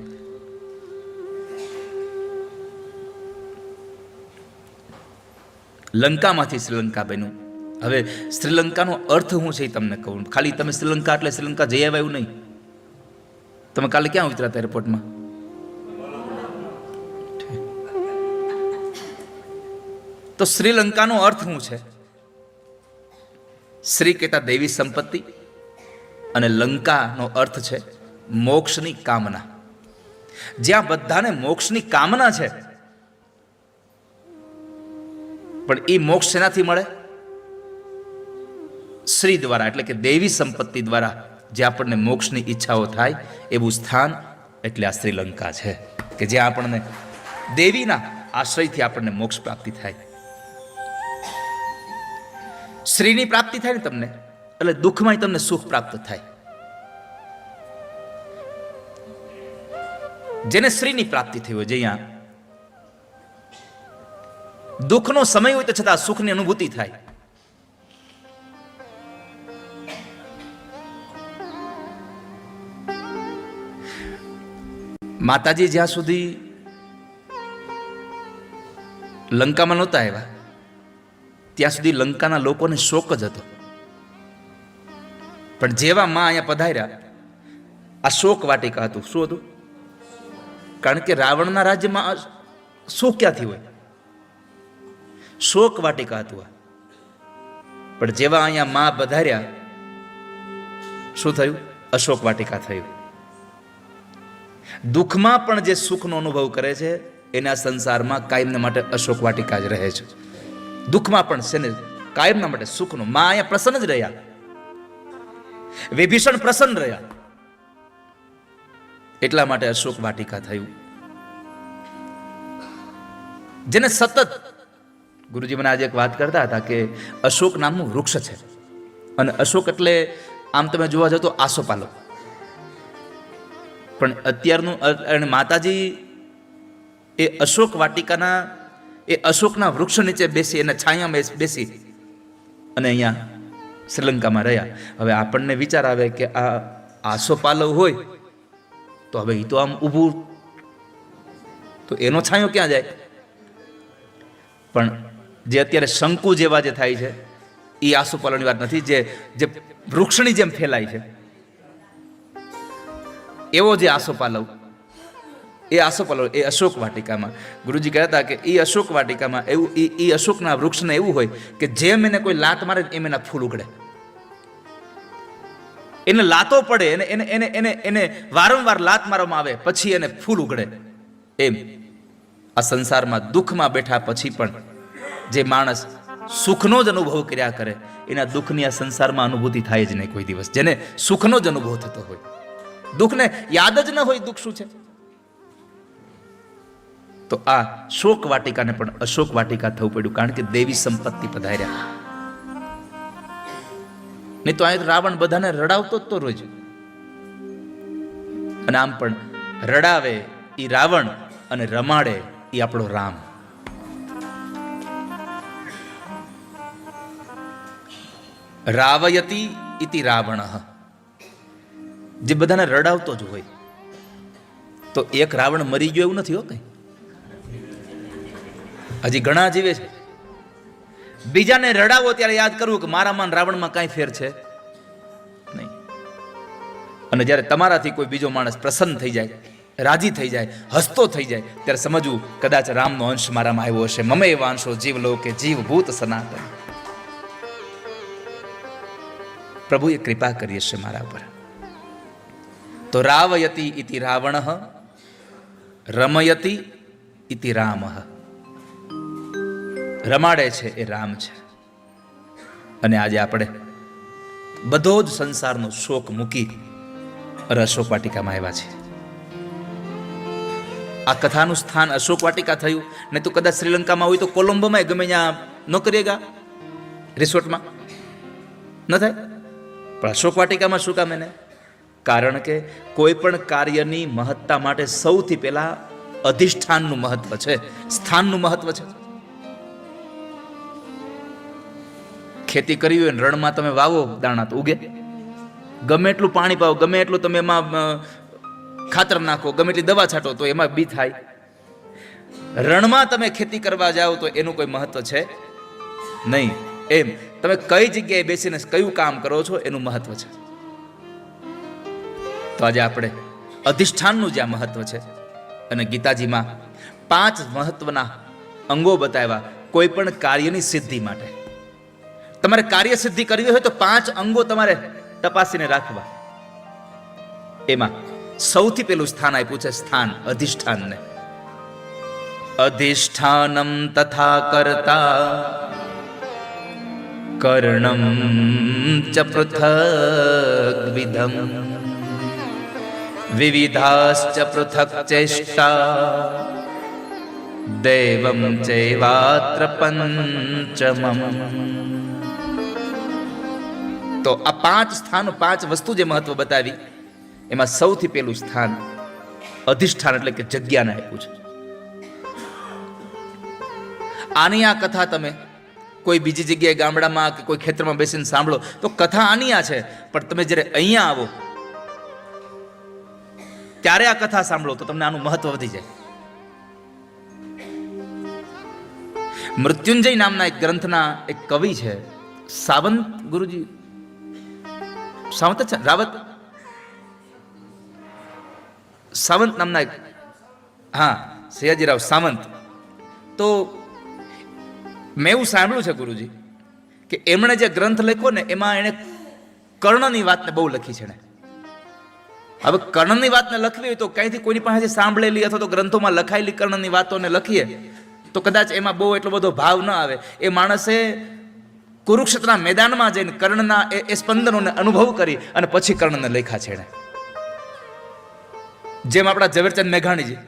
લંકામાંથી શ્રીલંકા બન્યું. હવે શ્રીલંકાનો અર્થ શું છે એ તમને કહું. ખાલી તમે શ્રીલંકા એટલે શ્રીલંકા જઈ આવ્યા એવું નહીં. તમે કાલે ક્યાં ઉતર્યા એરપોર્ટમાં? તો શ્રીલંકાનો અર્થ શું છે? શ્રી કહેતા દેવી સંપત્તિ અને લંકાનો અર્થ છે મોક્ષની કામના. જ્યાં બધાને મોક્ષની કામના છે, પણ એ મોક્ષ શેનાથી મળે? શ્રી દ્વારા, એટલે કે દેવી સંપત્તિ દ્વારા જે આપણને મોક્ષની ઈચ્છાઓ થાય એવું સ્થાન એટલે આ શ્રીલંકા છે, કે જ્યાં આપણને દેવીના આશ્રયથી આપણને મોક્ષ પ્રાપ્તિ થાય. શ્રીની પ્રાપ્તિ થાય ને તમને, એટલે દુઃખમાં તમને સુખ પ્રાપ્ત થાય. જેને શ્રીની પ્રાપ્તિ થઈ હોય, જ્યાં દુઃખનો સમય હોય તો છતાં સુખની અનુભૂતિ થાય. માતાજી જ્યાં સુધી લંકામાં નહોતા આવ્યા ત્યાં સુધી લંકાના લોકોને શોક જ હતો. પણ જેવા માં અહીંયા પધાર્યા, આ શોક વાટિકા હતું. શું હતું? કારણ કે રાવણના રાજ્યમાં શોક ક્યાંથી હોય? શોક વાટિકા હતું આ. પણ જેવા અહીંયા માં પધાર્યા, શું થયું? અશોક વાટિકા થયું. દુઃખમાં પણ જે સુખનો અનુભવ કરે છે એના સંસારમાં કાયમના માટે અશોક વાટિકા જ રહે છે. દુઃખમાં પણ છે ને કાયમના માટે સુખનો. માં અહીંયા પ્રસન્ન જ રહ્યા, વિભીષણ પ્રસન્ન રહ્યા, એટલા માટે અશોક વાટિકા થયું. જેને સતત, ગુરુજી મને આજે એક વાત કરતા હતા કે અશોક નામનું વૃક્ષ છે, અને અશોક એટલે આમ તમે જોવા જાવ તો આસોપાલવ. પણ અત્યારનું અને માતાજી એ અશોક વાટિકાના, એ અશોકના વૃક્ષ નીચે બેસી, એના છાયામાં બેસી અને અહીંયા શ્રીલંકામાં રહ્યા. હવે આપણને વિચાર આવે કે આ આસોપાલવ હોય તો હવે એ તો આમ ઊભું, તો એનો છાંયો ક્યાં જાય? પણ જે અત્યારે શંકુ જેવા જે થાય છે એ આસોપાલવની વાત નથી. જે વૃક્ષની જેમ ફેલાય છે એવો જે આસોપાલવ, એ આસોપાલવ એ અશોક વાટિકામાં. ગુરુજી કહેતા કે એ અશોક વાટિકામાં એવું, એ અશોકના વૃક્ષને એવું હોય કે જેમ એને કોઈ લાત મારે એમ એના ફૂલ ઉગડે. એને લાતો પડે, એને વારંવાર લાત મારવામાં આવે પછી એને ફૂલ ઉગડે. એમ આ સંસારમાં દુઃખમાં બેઠા પછી પણ જે માણસ સુખનો જ અનુભવ કર્યા કરે એના દુઃખની આ સંસારમાં અનુભૂતિ થાય જ નહીં કોઈ દિવસ. જેને સુખનો જ અનુભવ થતો હોય, દુઃખને યાદ જ ન હોય દુઃખ શું છે. તો આ શોક વાટિકાને પણ અશોક વાટિકા થવું પડ્યું, કારણ કે દેવી સંપત્તિ પધાર્યા. નહીં તો અહીં રાવણ બધાને રડાવતો જ તો રોજ. અને આમ પણ રડાવે ઈ રાવણ અને રમાડે ઈ આપણો રામ. રાવયતી ઇતિ રાવણ. જે બધાને રડાવતો જ હોય. તો એક રાવણ મરી ગયો એવું નથી હો કઈ, હજી ઘણા જીવે છે. બીજાને રડાવો ત્યારે યાદ કરવું કે મારામાં રાવણમાં કાંઈ ફેર છે નહીં. અને જ્યારે તમારાથી કોઈ બીજો માણસ પ્રસન્ન થઈ જાય, રાજી થઈ જાય, હસતો થઈ જાય, ત્યારે સમજવું કદાચ રામનો અંશ મારામાં આવ્યો હશે. મમે વાંશો જીવ લોકે જીવભૂત સનાતન. પ્રભુએ કૃપા કરી હશે મારા પર. તો રાવયતી ઇતિ રાવણ, રમયતી ઇતિ રામ. રમાડે છે એ રામ છે. અને આજે આપણે બધો જ સંસારનો શોક મૂકી અશોક વાટિકામાં આવ્યા છે. આ કથાનું સ્થાન અશોક વાટિકા થયું. નહીં તો કદાચ શ્રીલંકામાં હોય તો કોલંબોમાં ગમે ત્યાં ન કરીએગા, રિસોર્ટમાં ન થાય. પણ અશોક વાટિકામાં શું કામ એને? કારણ કે કોઈ પણ કાર્યની મહત્તા માટે સૌથી પહેલા અધિષ્ઠાનનું મહત્વ છે, સ્થાનનું મહત્વ છે. ખેતી કરી હોય રણમાં તમે વાવો દાણા તો ઉગે. ગમે એટલું પાણી પાવો, ગમે એટલું તમે એમાં ખાતર નાખો, ગમે એટલી દવા છાંટો તો એમાં બી થાય. રણમાં તમે ખેતી કરવા જાઓ તો એનું કોઈ મહત્વ છે નહીં. એમ તમે કઈ જગ્યાએ બેસીને કયું કામ કરો છો એનું મહત્વ છે. તો આજે આપણે અધિષ્ઠાનનું જ્યાં મહત્વ છે, અને ગીતાજીમાં 5 મહત્વના અંગો બતાવ્યા કોઈ પણ કાર્યની સિદ્ધિ માટે. તમારે કાર્ય સિદ્ધિ કરવી હોય તો 5 અંગો તમારે તપાસીને રાખવા. એમાં સૌથી પેલું સ્થાન આપ્યું છે સ્થાન, અધિષ્ઠાનને. અધિષ્ઠાનમ તથા કર્તા કર્ણમ ચ પૃથક વિધમ વિવિધાશ્ચ પૃથક ચેષ્ટા દૈવમ ચૈવાત્ર પંચમમ. તો આ 5 સ્થાનો, 5 વસ્તુ જે મહત્વ બતાવી એમાં સૌથી પહેલું સ્થાન અધિષ્ઠાન એટલે કે જગ્યાને આપ્યું છે. આની આ કથા તમે કોઈ બીજી જગ્યાએ ગામડામાં કે કોઈ ખેતરમાં બેસીને સાંભળો તો કથા આની આ છે. પણ તમે જ્યારે અહીંયા આવો ત્યારે આ કથા સાંભળો તો તમને આનું મહત્વ વધી જાય. મૃત્યુંજય નામના એક ગ્રંથના એક કવિ છે, સાવંત ગુરુજી, સાવંત છે, રાવત, સાવંત નામના એક, હા સયાજીરાવ સાવંત. તો મેં એવું સાંભળ્યું છે ગુરુજી કે એમણે જે ગ્રંથ લખ્યો ને એમાં એણે કર્ણની વાતને બહુ લખી છે. હવે કર્ણની વાતને લખવી હોય તો ક્યાંયથી કોઈની પાસે સાંભળેલી અથવા તો ગ્રંથોમાં લખાયેલી કર્ણની વાતોને લખીએ તો કદાચ એમાં બહુ એટલો બધો ભાવ ન આવે. એ માણસે કુરુક્ષેત્રના મેદાનમાં જઈને કર્ણના એ સ્પંદનોને અનુભવ કરી અને પછી કર્ણને લખ્યા છે એણે. જેમ આપણા ઝવેરચંદ મેઘાણીજી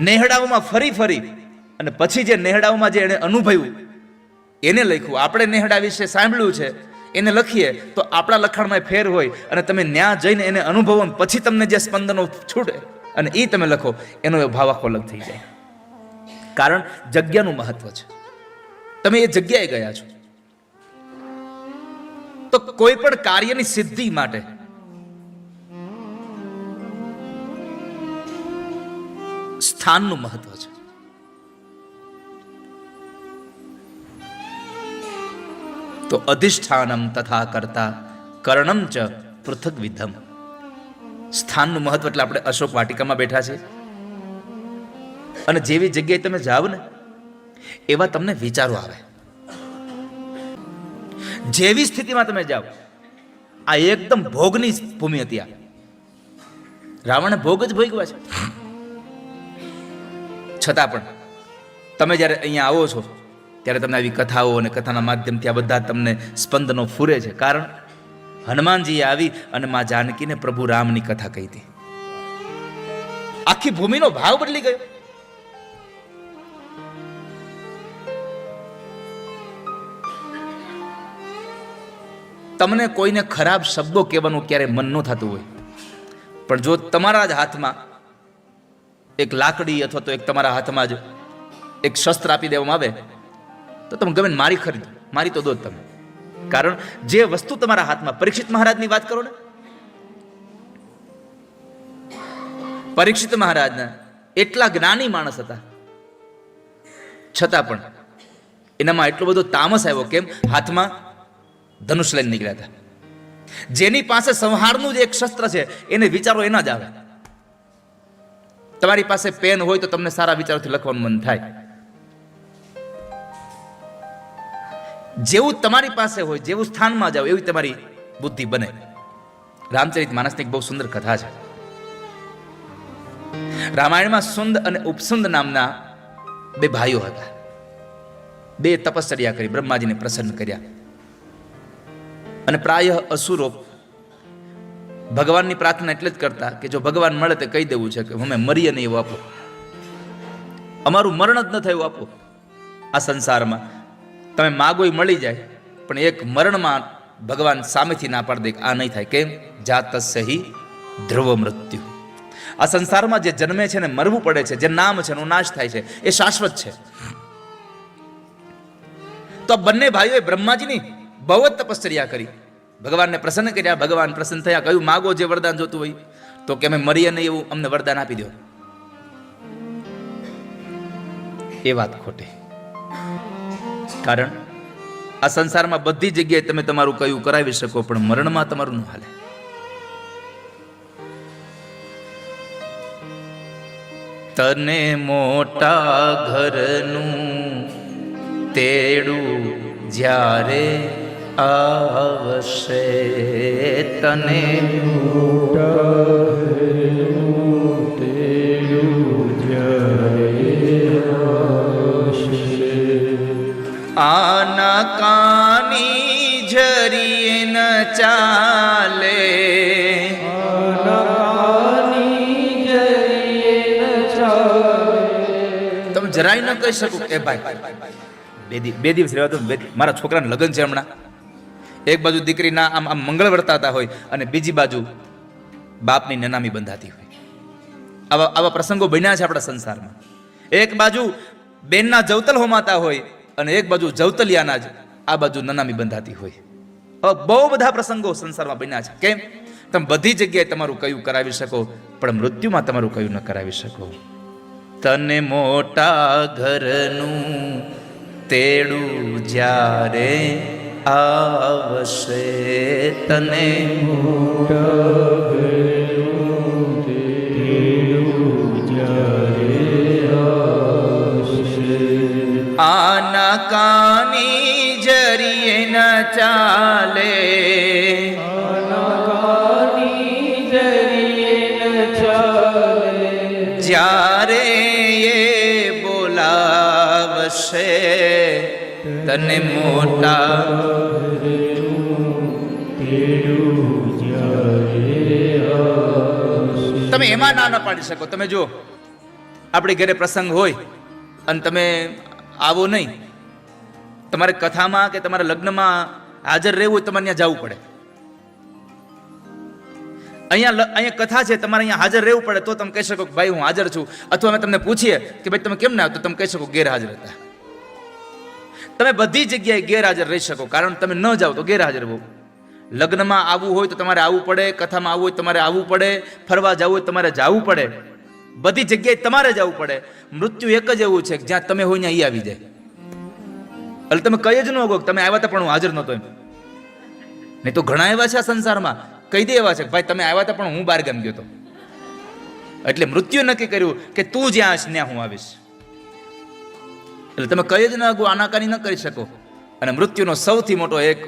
નેહડાઓમાં ફરી ફરી અને પછી જે નેહડાઓમાં જે એણે અનુભવ્યું એને લખ્યું. આપણે નેહડા વિશે સાંભળ્યું છે એને લખીએ તો આપણા લખાણમાં ફેર હોય અને તમે ન્યા જઈને એને અનુભવો પછી તમને જે સ્પંદનો છૂટે અને એ તમે લખો એનો એ ભાવ આખો અલગ થઈ જાય. કારણ જગ્યાનું મહત્વ છે. તમે એ જગ્યાએ ગયા છો તો કોઈ પણ કાર્યની સિદ્ધિ માટે સ્થાનનું મહત્વ છે. તો અધિષ્ઠાનમ તથા કરતા કર્ણમ ચ પૃથક વિધમ. સ્થાનનું મહત્વ એટલે આપણે અશોક વાટિકામાં બેઠા છે અને જેવી જગ્યાએ તમે જાઓ ને એવા તમને વિચારો આવે. જેવી સ્થિતિમાં તમે જાઓ, આ એકદમ ભોગની ભૂમિ હતી. આ રાવણે ભોગ જ ભોગવ્યા છે. છતાં પણ તમે જ્યારે અહીંયા આવો છો ત્યારે તમને આવી કથાઓ અને કથાના માધ્યમથી આ બધા તમને સ્પંદનો ફૂરે છે. કારણ હનુમાનજીએ આવી અને મા જાનકીને પ્રભુ રામની કથા કહી હતી. આખી ભૂમિનો ભાવ બદલી ગયો. તમને કોઈને ખરાબ શબ્દો કહેવાનું ક્યારે મન ન થતું હોય, પણ જો તમારા જ હાથમાં એક લાકડી અથવા તો એક તમારા હાથમાં જ એક શસ્ત્ર આપી દેવામાં આવે તો તમે ગમે મારી ખરીદો, મારી તો દો જ તમે. કારણ જે વસ્તુ તમારા હાથમાં, પરીક્ષિત મહારાજની વાત કરો ને, પરીક્ષિત મહારાજના એટલા જ્ઞાની માણસ હતા છતાં પણ એનામાં એટલો બધો તામસ આવ્યો. કેમ? હાથમાં ધનુષ લઈને નીકળ્યા હતા. જેની પાસે સંહારનું જે એક શસ્ત્ર છે એને વિચારો એના જ આવે. તમારી પાસે પેન હોય તો તમને સારા વિચારોથી લખવાનું મન થાય. જેવું તમારી પાસે હોય, જેવું સ્થાનમાં જાઓ એવી તમારી બુદ્ધિ બને. રામચરિત માનસની એક બહુ સુંદર કથા છે. રામાયણમાં સુંદ અને ઉપસુંદ નામના બે ભાઈઓ હતા. બે તપશ્ચર્યા કરી, બ્રહ્માજીને પ્રસન્ન કર્યા અને પ્રાય અસુરો ભગવાનની પ્રાર્થના એટલે જ કરતા કે જો ભગવાન મળે તો કહી દેવું છે કે અમે મરીએ નહીં એવું આપો, અમારું મરણ જ ન થયું આપો. આ સંસારમાં તમે માગો એ મળી જાય, પણ એક મરણમાં ભગવાન સામેથી ના પાડી દે, આ નહીં થાય. કેમ? જાતસ્ય હિ ધ્રુવ મૃત્યુ. આ સંસારમાં જે જન્મે છે ને મરવું પડે છે, જે નામ છે એનો નાશ થાય છે, એ શાશ્વત છે. તો આ બંને ભાઈઓએ બ્રહ્માજીની બહુ જ તપશ્ચર્યા કરી, ભગવાનને પ્રસન્ન કર્યા. ભગવાન પ્રસન્ન થયા, કહ્યું માગો જે વરદાન જોતું હોય. તો કે અમે મરીએ નહીં એવું અમને વરદાન આપી દો. એ વાત ખોટી. કારણ આ સંસારમાં બધી જગ્યાએ તમે તમારું કયું કરાવી શકો, પણ મરણમાં તમારું ન હાલે. તને મોટા ઘરનું તેડું જ્યારે આવશે, તને આના કાની જરીએ ન ચાલે, તમે જરાય ન કહી શકો એ ભાઈ બે દિવસ રહેવા તો, મારા છોકરાને લગ્ન છે હમણાં. એક બાજુ દીકરીના આમ આમ મંગળ વર્તાતા હોય અને બીજી બાજુ બાપની નનામી બંધાતી હોય. આવા પ્રસંગો બન્યા છે આપણા સંસારમાં. એક બાજુ બેનના જવતલ હોમાતા હોય અને એક બાજુ જવતલિયાના જ આ બાજુ નનામી બંધાતી હોય. બહુ બધા પ્રસંગો સંસારમાં બન્યા છે. કેમ? તમે બધી જગ્યાએ તમારું કયું કરાવી શકો, પણ મૃત્યુમાં તમારું કયું ન કરાવી શકો. તને મોટા ઘરનું તેડું જ્યારે આવશે, તને આના કાની જરીએ ન ચાલે, જ્યારે એ બોલાવશે તને મોટા. તમે એમાં ના પાડી શકો. તમે જો આપણી ઘરે પ્રસંગ હોય અને તમે આવો નહીં, તમારે કથામાં કે તમારા લગ્નમાં હાજર રહેવું હોય, તમારે ત્યાં જવું પડે. અહીંયા કથા છે, તમારે અહીંયા હાજર રહેવું પડે તો તમે કહી શકો કે ભાઈ હું હાજર છું. અથવા અમે તમને પૂછીએ કે ભાઈ તમે કેમ ના આવ્યો, તો તમે કહી શકો ગેરહાજર હતા. તમે બધી જગ્યાએ ગેરહાજર રહી શકો, કારણ તમે ન જાઓ તો ગેરહાજર હો. લગ્નમાં આવવું હોય તો તમારે આવવું પડે, કથામાં આવવું હોય તમારે આવવું પડે, ફરવા જવું હોય તમારે જવું પડે, બધી જગ્યાએ તમારે જવું પડે. મૃત્યુ એક જ એવું છે કે જ્યાં તમે હોય ત્યાં ઈ આવી જાય. એટલે તમે કહી જ ન શકો તમે આવ્યા હતા પણ હું હાજર નહોતો એમ. નહીં તો ઘણા એવા છે આ સંસારમાં, કહી દે એવા છે ભાઈ તમે આવ્યા હતા પણ હું બહાર ગામ ગયો હતો. એટલે મૃત્યુ નક્કી કર્યું કે તું જ્યાં હશ ત્યાં હું આવીશ. એટલે તમે કહી જ ન શકો, આનાકાની ન કરી શકો. અને મૃત્યુનો સૌથી મોટો એક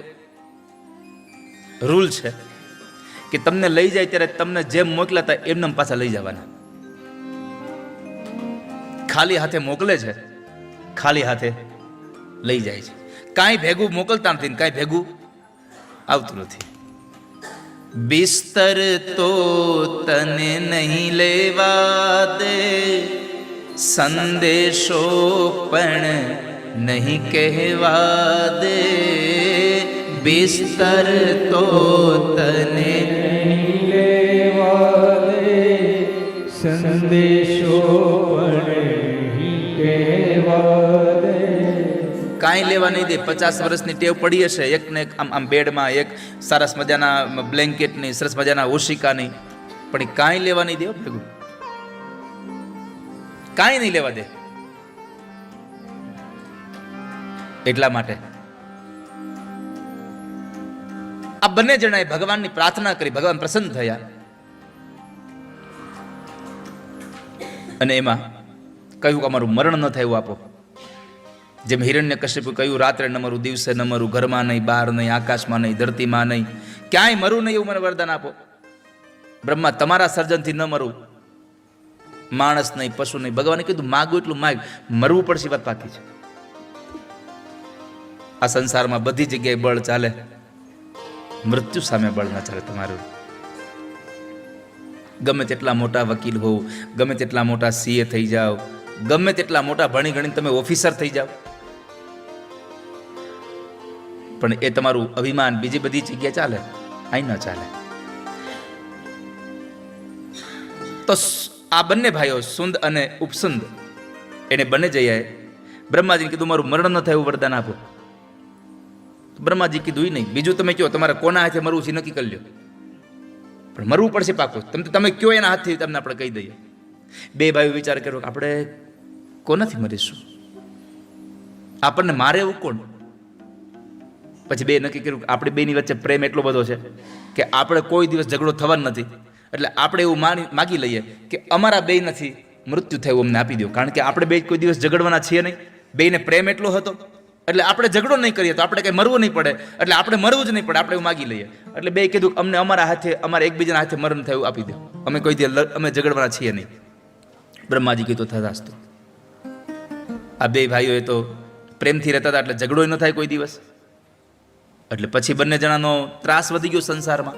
રૂલ છે કે તમને લઈ જાય ત્યારે તમને જેમ મોકલ્યા હતા એમને પાછા લઈ જવાના. ખાલી હાથે મોકલે છે, ખાલી હાથે લઈ જાય છે. કાંઈ ભેગું મોકલતા નથી, કાંઈ ભેગું આવતું નથી. બિસ્તર તો તને નહીં લેવા દે, સંદેશો પણ નહીં કહેવા દે. બિસ્તર તો તને નહીં લેવા દે, સંદેશો પણ નહીં કહેવા દે. કાંઈ લેવા નહીં દે. 50 વર્ષની ટેવ પડી હશે, એક ને એક આમ બેડમાં એક સરસ મજાના બ્લેન્કેટની, સરસ મજાના ઓશિકાની, પણ એ કાંઈ લેવા નહીં દે ભેગું. કાંઈ નહીં લેવા દે. એટલા માટે આ બંને જણાએ ભગવાનની પ્રાર્થના કરી, ભગવાન પ્રસન્ન થયા. અને એમાં કહ્યું કે અમારું મરણ ન થાય એવું આપો. જેમ હિરણ્યકશ્યપે કહ્યું રાત્રે ન મરું, દિવસે ન મરું, ઘરમાં નહીં, બહાર નહીં, આકાશમાં નહીં, ધરતીમાં નહીં, ક્યાંય મરું નહીં એવું મને વરદાન આપો. બ્રહ્મા તમારા સર્જનથી ન મરું, માણસ નહીં, પશુ નહીં. ભગવાને કીધું માગું એટલું માગ, મરવું પડશે વાત પાકી છે. આ સંસારમાં બધી જગ્યાએ બળ ચાલે, મૃત્યુ સામે બળ ના ચાલે તમારું. ગમે તેટલા મોટા વકીલ હોવ, ગમે તેટલા મોટા સીએ થઈ જાઓ, ગમે તેટલા મોટા ભણી ગણીને તમે ઓફિસર થઈ જાઓ, પણ એ તમારું અભિમાન બીજી બધી જગ્યાએ ચાલે, અહીં ન ચાલે. તો આ બંને ભાઈઓ સુંદ અને ઉપસુંદ એને બંને જઈએ બ્રહ્માજીને કીધું મારું મરણ ન થાય એવું વરદાન આપો. બ્રહ્માજી કીધું નહીં, બીજું તમે કહો તમારે કોના હાથે મરવું છે નક્કી કરી લો, પણ મરવું પડશે પાકું. તમે કયો એના હાથથી તમને આપણે કહી દઈએ. બે ભાઈઓ વિચાર કર્યો કે આપણે કોનાથી મરીશું, આપણને મારે એવું કોણ. પછી બે નક્કી કર્યું કે આપણે બેની વચ્ચે પ્રેમ એટલો બધો છે કે આપણે કોઈ દિવસ ઝઘડો થવાનો નથી, એટલે આપણે એવું માગી લઈએ કે અમારા બે નથી મૃત્યુ થયું અમને આપી દો. કારણ કે આપણે બે કોઈ દિવસ ઝઘડવાના છીએ નહીં, બેને પ્રેમ એટલો હતો, એટલે આપણે ઝઘડો નહીં કરીએ તો આપણે કંઈ મરવું નહીં પડે, એટલે આપણે મરવું જ નહીં પડે, આપણે એવું માગી લઈએ. એટલે બે કીધું કે અમને અમારા હાથે, અમારા એકબીજાના હાથે મરણ થયું આપી દો, અમે કોઈ દિવસ અમે ઝઘડવાના છીએ નહીં. બ્રહ્માજી કીધું થતાસ્તુ. આ બે ભાઈઓ એ તો પ્રેમથી રહેતા હતા એટલે ઝઘડો ન થાય કોઈ દિવસ. એટલે પછી બંને જણાનો ત્રાસ વધી ગયો સંસારમાં.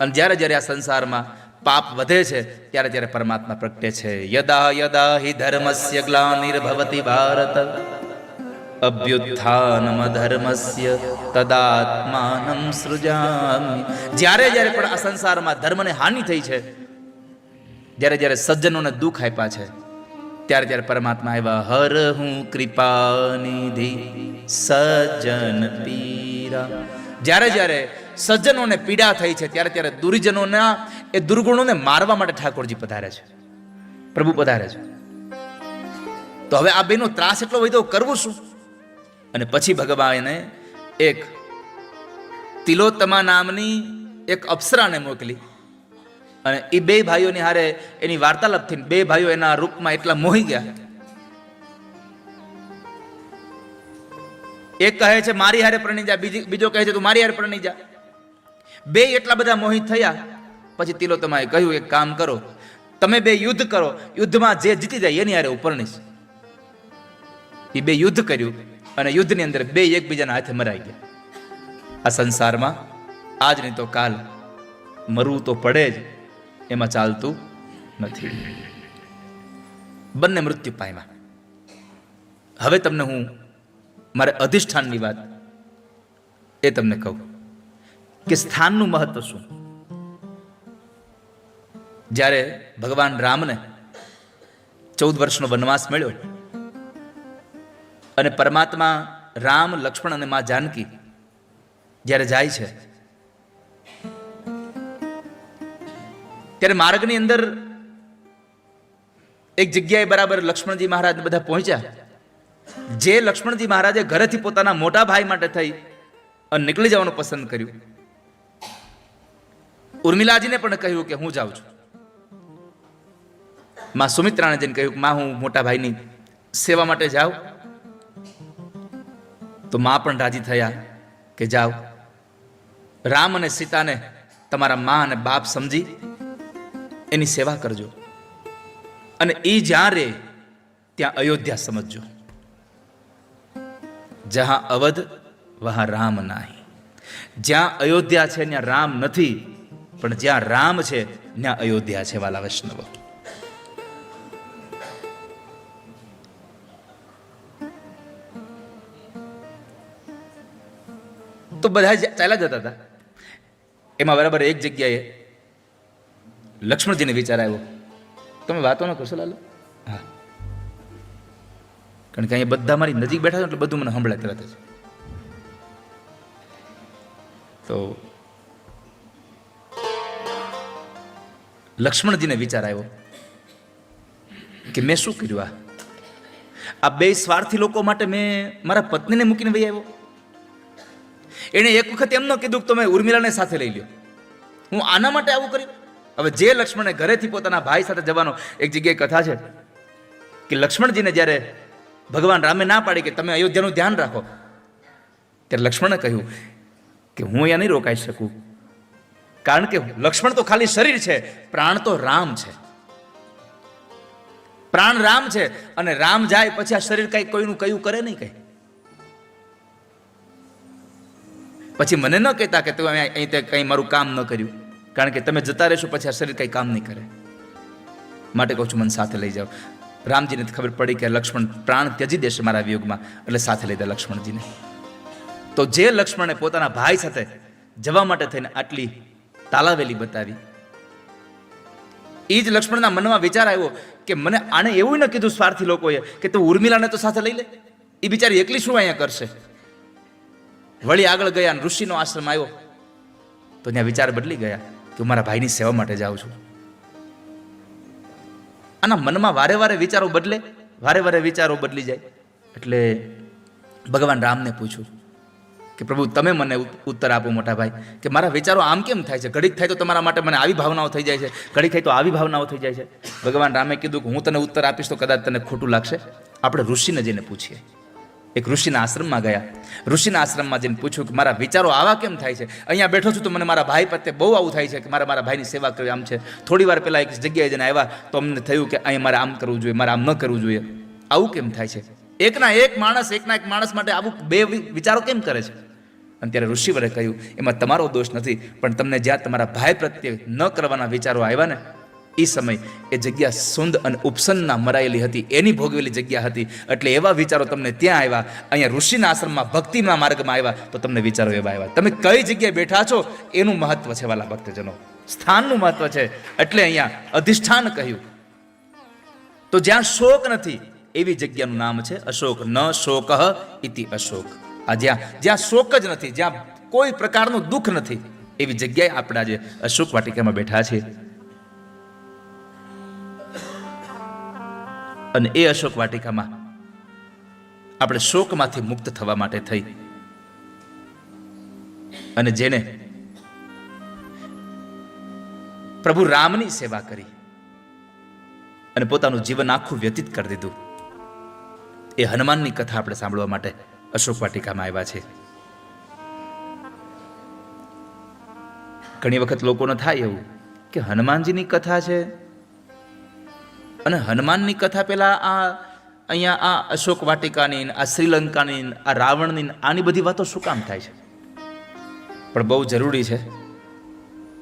અને જ્યારે જ્યારે આ સંસારમાં પાપ વધે છે ત્યારે ત્યારે પરમાત્મા પ્રગટે છે. યદા યદા હિ ધર્મસ્ય ગ્લાનિર્ભવતિ ભારત અભ્યુત્થાનમ ધર્મસ્ય તદાત્માનમ સૃજામિ. જ્યારે જ્યારે પણ આ સંસારમાં ધર્મને હાનિ થઈ છે, જ્યારે જ્યારે સજ્જનોને દુઃખ આપ્યા છે, ત્યારે ત્યારે પરમાત્મા આવ્યા. હર હું કૃપાનિધિ સજ્જન પીરા જ્યારે જ્યારે સજ્જનોને પીડા થઈ છે ત્યારે ત્યારે દુર્જનોના એ દુર્ગુણોને મારવા માટે ઠાકોરજી પધારે છે, પ્રભુ પધારે છે. તો હવે આ બેનો ત્રાસ એટલો વધ્યો, કરવું શું? અને પછી ભગવાને એક તિલોત્તમા નામની એક અપ્સરાને મોકલી અને એ બે ભાઈઓની હારે એની વાર્તાલાપ થઈને બે ભાઈઓ એના રૂપમાં એટલા મોહી ગયા. એક કહે છે મારી હારે પરણી જા, બીજો કહે છે તું મારી હારે પરણી જા. બે એટલા બધા મોહિત થયા. પછી તિલોત્તમાએ કહ્યું એક કામ કરો, તમે બે યુદ્ધ કરો, યુદ્ધમાં જે જીતી જાય એની હારે હું પરણીશ. એ બે યુદ્ધ કર્યું અને યુદ્ધની અંદર બે એકબીજાના હાથે મરાઈ ગયા. આ સંસારમાં આજ નહીં તો કાલ મરવું તો પડે જ, એમાં ચાલતું નથી. બંને મૃત્યુ પામ્યા. હવે તમને હું મારે અધિષ્ઠાનની વાત એ તમને કહું કે સ્થાનનું મહત્વ શું. જ્યારે ભગવાન રામને 14 વર્ષનો વનવાસ મળ્યો અને પરમાત્મા રામ, લક્ષ્મણ અને મા જાનકી જ્યારે જાય છે ત્યારે માર્ગની અંદર એક જગ્યાએ બરાબર લક્ષ્મણજી મહારાજ બધા પહોંચ્યા. જે લક્ષ્મણજી મહારાજે ઘરેથી પોતાના મોટા ભાઈ માટે થઈ અને નીકળી જવાનું પસંદ કર્યું. ઉર્મિલાજીને પણ કહ્યું કે હું જાઉં છું. માં સુમિત્રાને જઈને કહ્યું કે માં હું મોટા ભાઈની સેવા માટે જાઉં. તો માં પણ રાજી થયા કે જાઓ. રામ અને સીતાને તમારા માં અને બાપ સમજી એની સેવા કરજો અને એ જ્યાં રે ત્યાં અયોધ્યા સમજજો. જહાં અવધ વહાં રામ નાહી. જ્યાં અયોધ્યા છે ત્યાં રામ નથી, પણ જ્યાં રામ છે ત્યાં અયોધ્યા છે. વાલા વૈષ્ણવ, તો બધા ચાલ્યા જતા હતા. એમાં બરાબર એક જગ્યાએ લક્ષ્મણજીને વિચાર આવ્યો, તમે વાતો ન કરશો લાલો? હા, કારણ કે અહીંયા બધા મારી નજીક બેઠા છે એટલે બધું મને સંભળાય તરત જ. તો લક્ષ્મણજીને વિચાર આવ્યો કે મેં શું કર્યું? આ બે સ્વાર્થી લોકો માટે મેં મારા પત્નીને મૂકીને વહી આવ્યો. એણે એક વખત એમ ન કીધું કે તમે ઉર્મિલાને સાથે લઈ લ્યો. હું આના માટે આવું કર્યું? હવે જે લક્ષ્મણે ઘરેથી પોતાના ભાઈ સાથે જવાનો, એક જગ્યાએ કથા છે કે લક્ષ્મણજીને જ્યારે ભગવાન રામે ના પાડી કે તમે અયોધ્યાનું ધ્યાન રાખો, ત્યારે લક્ષ્મણે કહ્યું કે હું અહીંયા નહીં રોકાઈ શકું, કારણ કે લક્ષ્મણ તો ખાલી શરીર છે, પ્રાણ તો રામ છે. પ્રાણ રામ છે અને રામ જાય પછી આ શરીર કઈ કોઈનું કયું કરે નહીં. કઈ પછી મને ન કહેતા કે તમે અહીં કંઈ મારું કામ ન કર્યું, કારણ કે તમે જતા રહેશો પછી આ શરીર કંઈ કામ નહીં કરે. માટે કહું છું મને સાથે લઈ જાઓ. રામજીને ખબર પડી કે લક્ષ્મણ પ્રાણ ત્યજી દેશે મારા વિયોગમાં, એટલે સાથે લઈ દે લક્ષ્મણજીને. તો જે લક્ષ્મણે પોતાના ભાઈ સાથે જવા માટે થઈને આટલી તાલાવેલી બતાવી, એ જ લક્ષ્મણના મનમાં વિચાર આવ્યો કે મને આને એવું ન કીધું સ્વાર્થી લોકોએ કે તું ઉર્મિલાને તો સાથે લઈ લે, એ બિચારી એકલી શું અહીંયા કરશે. વળી આગળ ગયા અને ઋષિનો આશ્રમ આવ્યો તો ત્યાં વિચાર બદલી ગયા કે હું મારા ભાઈની સેવા માટે જાઉં છું. આના મનમાં વારે વારે વિચારો બદલે, વારે વારે વિચારો બદલી જાય. એટલે ભગવાન રામને પૂછ્યું કે પ્રભુ તમે મને ઉત્તર આપો મોટા ભાઈ, કે મારા વિચારો આમ કેમ થાય છે? ઘડીક થાય તો તમારા માટે મને આવી ભાવનાઓ થઈ જાય છે, ઘડીક થાય તો આવી ભાવનાઓ થઈ જાય છે. ભગવાન રામે કીધું કે હું તને ઉત્તર આપીશ તો કદાચ તને ખોટું લાગશે, આપણે ઋષિને જઈને પૂછીએ. એક ઋષિના આશ્રમમાં ગયા. ઋષિના આશ્રમમાં જઈને પૂછ્યું કે મારા વિચારો આવા કેમ થાય છે? અહીંયા બેઠો છું તો મને મારા ભાઈ પ્રત્યે બહુ આવું થાય છે કે મારા ભાઈની સેવા કરવી આમ છે. થોડી વાર પહેલાં એક જગ્યાએ જઈને આવ્યા તો અમને થયું કે અહીંયા મારે આમ કરવું જોઈએ, મારે આમ ન કરવું જોઈએ. આવું કેમ થાય છે? એકના એક માણસ માટે આવું બે વિચારો કેમ કરે છે? અને ત્યારે ઋષિવરે કહ્યું એમાં તમારો દોષ નથી, પણ તમને જ્યાં તમારા ભાઈ પ્રત્યે ન કરવાના વિચારો આવ્યા ને એ સમય એ જગ્યા સુંદ અને ઉપસનના મરાયેલી હતી, એની ભોગવેલી જગ્યા હતી. એટલે એવા વિચારો તમને ત્યાં આવ્યા. અહીંયા ઋષિના આશ્રમમાં ભક્તિના માર્ગમાં આવ્યા તો તમને વિચારો એવા આવ્યા. તમે કઈ જગ્યાએ બેઠા છો એનું મહત્વ છે વાલા ભક્તજનો, સ્થાનનું મહત્વ છે. એટલે અહીંયા અધિષ્ઠાન કહ્યું. તો જ્યાં શોક નથી એવી જગ્યાનું નામ છે અશોક. ન શોક ઇતિ અશોક. આ જ્યાં શોક જ નથી, જ્યાં કોઈ પ્રકારનું દુઃખ નથી, એવી જગ્યાએ આપણે આજે અશોક વાટિકામાં બેઠા છીએ. અને એ અશોક વાટિકામાં આપણે શોકમાંથી મુક્ત થવા માટે થઈ અને જેને પ્રભુ રામની સેવા કરી અને પોતાનું જીવન આખું વ્યતીત કરી દીધું, એ હનુમાનની કથા આપણે સાંભળવા માટે અશોક વાટિકામાં આવ્યા છે. ઘણી વખત લોકોને થાય એવું કે હનુમાનજીની કથા છે અને હનુમાનની કથા પેલા અહીંયા આ અશોક વાટિકાની, આ શ્રીલંકાની, આ રાવણની, આની બધી વાતો શું કામ થાય છે? પણ બહુ જરૂરી છે.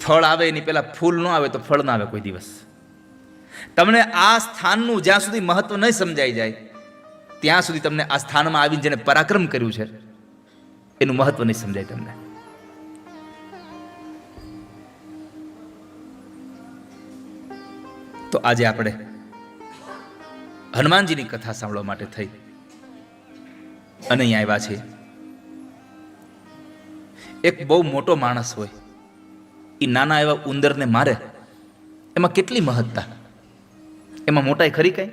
ફળ આવે એની પહેલા ફૂલ ન આવે તો ફળ ના આવે કોઈ દિવસ. તમને આ સ્થાનનું જ્યાં સુધી મહત્વ નહીં સમજાઈ જાય ત્યાં સુધી તમને આ સ્થાનમાં આવીને જેને પરાક્રમ કર્યું છે એનું મહત્વ નહીં સમજાય તમને. તો આજે આપણે હનુમાનજીની કથા સાંભળવા માટે થઈ અને અહીંયા આવ્યા છીએ. એક બહુ મોટો માણસ હોય એ નાના એવા ઉંદરને મારે, એમાં કેટલી મહત્તા, એમાં મોટાઈ ખરી કઈ?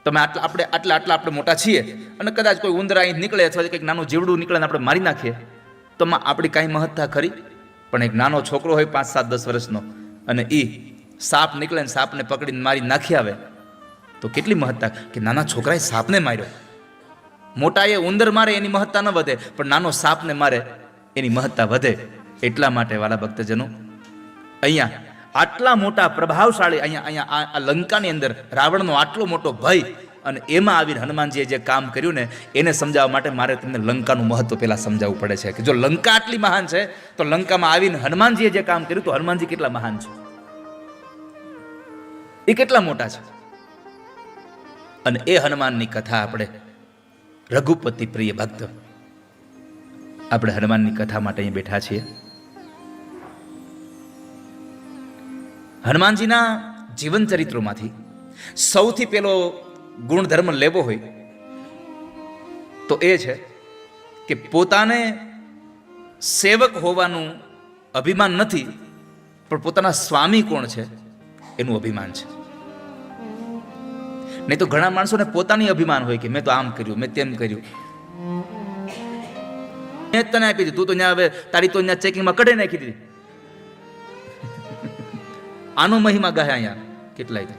તમે આપણે મોટા છીએ અને કદાચ કોઈ ઉંદર અહીં નીકળે અથવા કંઈક નાનું જીવડું નીકળે ને આપણે મારી નાખીએ તો આપણી કાંઈ મહત્તા ખરી? પણ એક નાનો છોકરો હોય 5, 7, 10 વર્ષનો અને એ સાપ નીકળે ને સાપને પકડીને મારી નાખી આવે તો કેટલી મહત્તા કે નાના છોકરાએ સાપને માર્યો. મોટાએ ઉંદર મારે એની મહત્તા ન વધે, પણ નાનો સાપને મારે એની મહત્તા વધે. એટલા માટે વાલા ભક્તજનો, અહીંયા આટલા મોટા પ્રભાવશાળી, અહીંયા આ લંકાની અંદર રાવણનો આટલો મોટો ભય અને એમાં આવીને હનુમાનજીએ જે કામ કર્યું ને એને સમજાવવા માટે મારે તમને લંકાનું મહત્વ પહેલા સમજાવવું પડે છે કે જો લંકા આટલી મહાન છે તો લંકામાં આવીને હનુમાનજીએ જે કામ કર્યું તો હનુમાનજી કેટલા મહાન છે, એ કેટલા મોટા છે. અને એ હનુમાનની કથા આપણે રઘુપતિ પ્રિય ભક્ત આપણે હનુમાનની કથા માટે અહીં બેઠા છીએ. હનુમાનજીના જીવન ચરિત્રોમાંથી સૌથી પહેલો ગુણધર્મ લેવો હોય તો એ છે કે પોતાને સેવક હોવાનું અભિમાન નથી, પણ પોતાના સ્વામી કોણ છે એનું અભિમાન છે. નહીં તો ઘણા માણસોને પોતાની અભિમાન હોય કે મેં તો આમ કર્યું, મેં તેમ કર્યું, મેં તને આપી દીધું, તું તો ત્યાં હવે તારી તો ત્યાં ચેકિંગમાં કઢે નાખી દીધી. આનો મહિમા ગાય અહીંયા કેટલાય.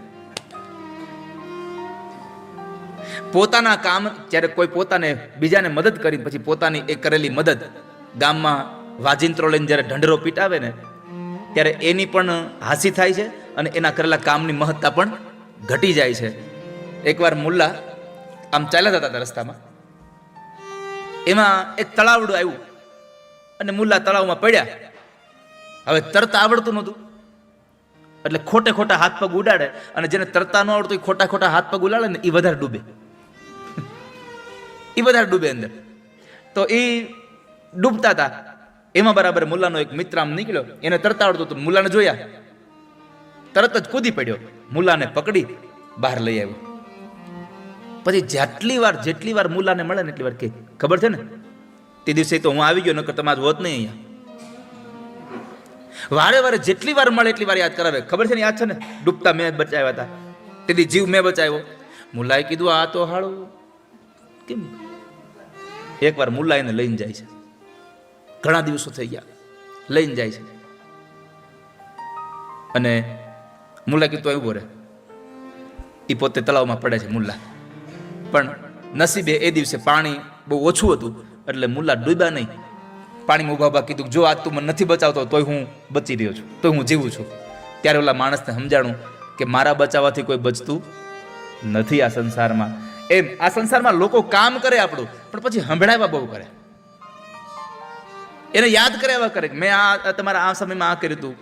પોતાના કામ, જ્યારે કોઈ પોતાને બીજાને મદદ કરી પછી પોતાની એ કરેલી મદદ ગામમાં વાજિંત્રો લઈને જ્યારે ઢંઢરો પીટાવે ને ત્યારે એની પણ હાસી થાય છે અને એના કરેલા કામની મહત્તા પણ ઘટી જાય છે. એકવાર મુલ્લા આમ ચાલ્યા હતા રસ્તામાં, એમાં એક તળાવડું આવ્યું અને મુલ્લા તળાવમાં પડ્યા. હવે તરતા આવડતું નહોતું એટલે ખોટે ખોટા હાથ પગ ઉડાડે અને જેને તરતા ન આવડતું એ ખોટા ખોટા હાથ પગ ઉડાડે ને એ વધારે ડૂબે, એ વધારે ડૂબે અંદર. તો એ ડૂબતા હતા એમાં બરાબર મુલ્લાનો એક મિત્ર આમ નીકળ્યો, એને તરતા આવડતું હતું. મુલ્લાને જોયા, તરત જ કૂદી પડ્યો, મુલ્લાને પકડી બહાર લઈ આવ્યો. પછી જેટલી વાર મુલ્લાને મળે ને એટલી વાર કે ખબર છે ને તે દિવસે તો હું આવી ગયો, નકર તમારે હોત નહીં અહીંયા. વારે વારે જેટલી વાર મળે એટલી વાર યાદ કરાવે. ખબર છે ને, યાદ છે ને, ડૂબતા મેં બચાવ્યા હતા, તેથી જીવ મેં બચાવ્યો. મુલ્લાએ કીધું આ તો હાળું કેમ. એકવાર મુલ્લા એને લઈને જાય છે, ઘણા દિવસો થઈ ગયા, લઈને જાય છે અને મુલ્લા કીધું ઉભો રહે. એ પોતે તળાવમાં પડે છે મુલ્લા, પણ નસીબે એ દિવસે પાણી બહુ ઓછું હતું એટલે મુલ્લા ડૂબ્યા નહીં. પાણીમાં ઉભા ઉભા કીધું જો આજ તું મને નથી બચાવતો તોય હું બચી રહ્યો છું, તોય હું જીવું છું. ત્યારે ઓલા માણસને સમજાણું કે મારા બચાવવાથી કોઈ બચતું નથી આ સંસારમાં. એમ આ સંસારમાં લોકો કામ કરે આપણું, પણ પછી સંભળાવ્યા બહુ કરે, એને યાદ કરાવ્યા કરે મેં આ તમારા આ સમયમાં આ કર્યું હતું.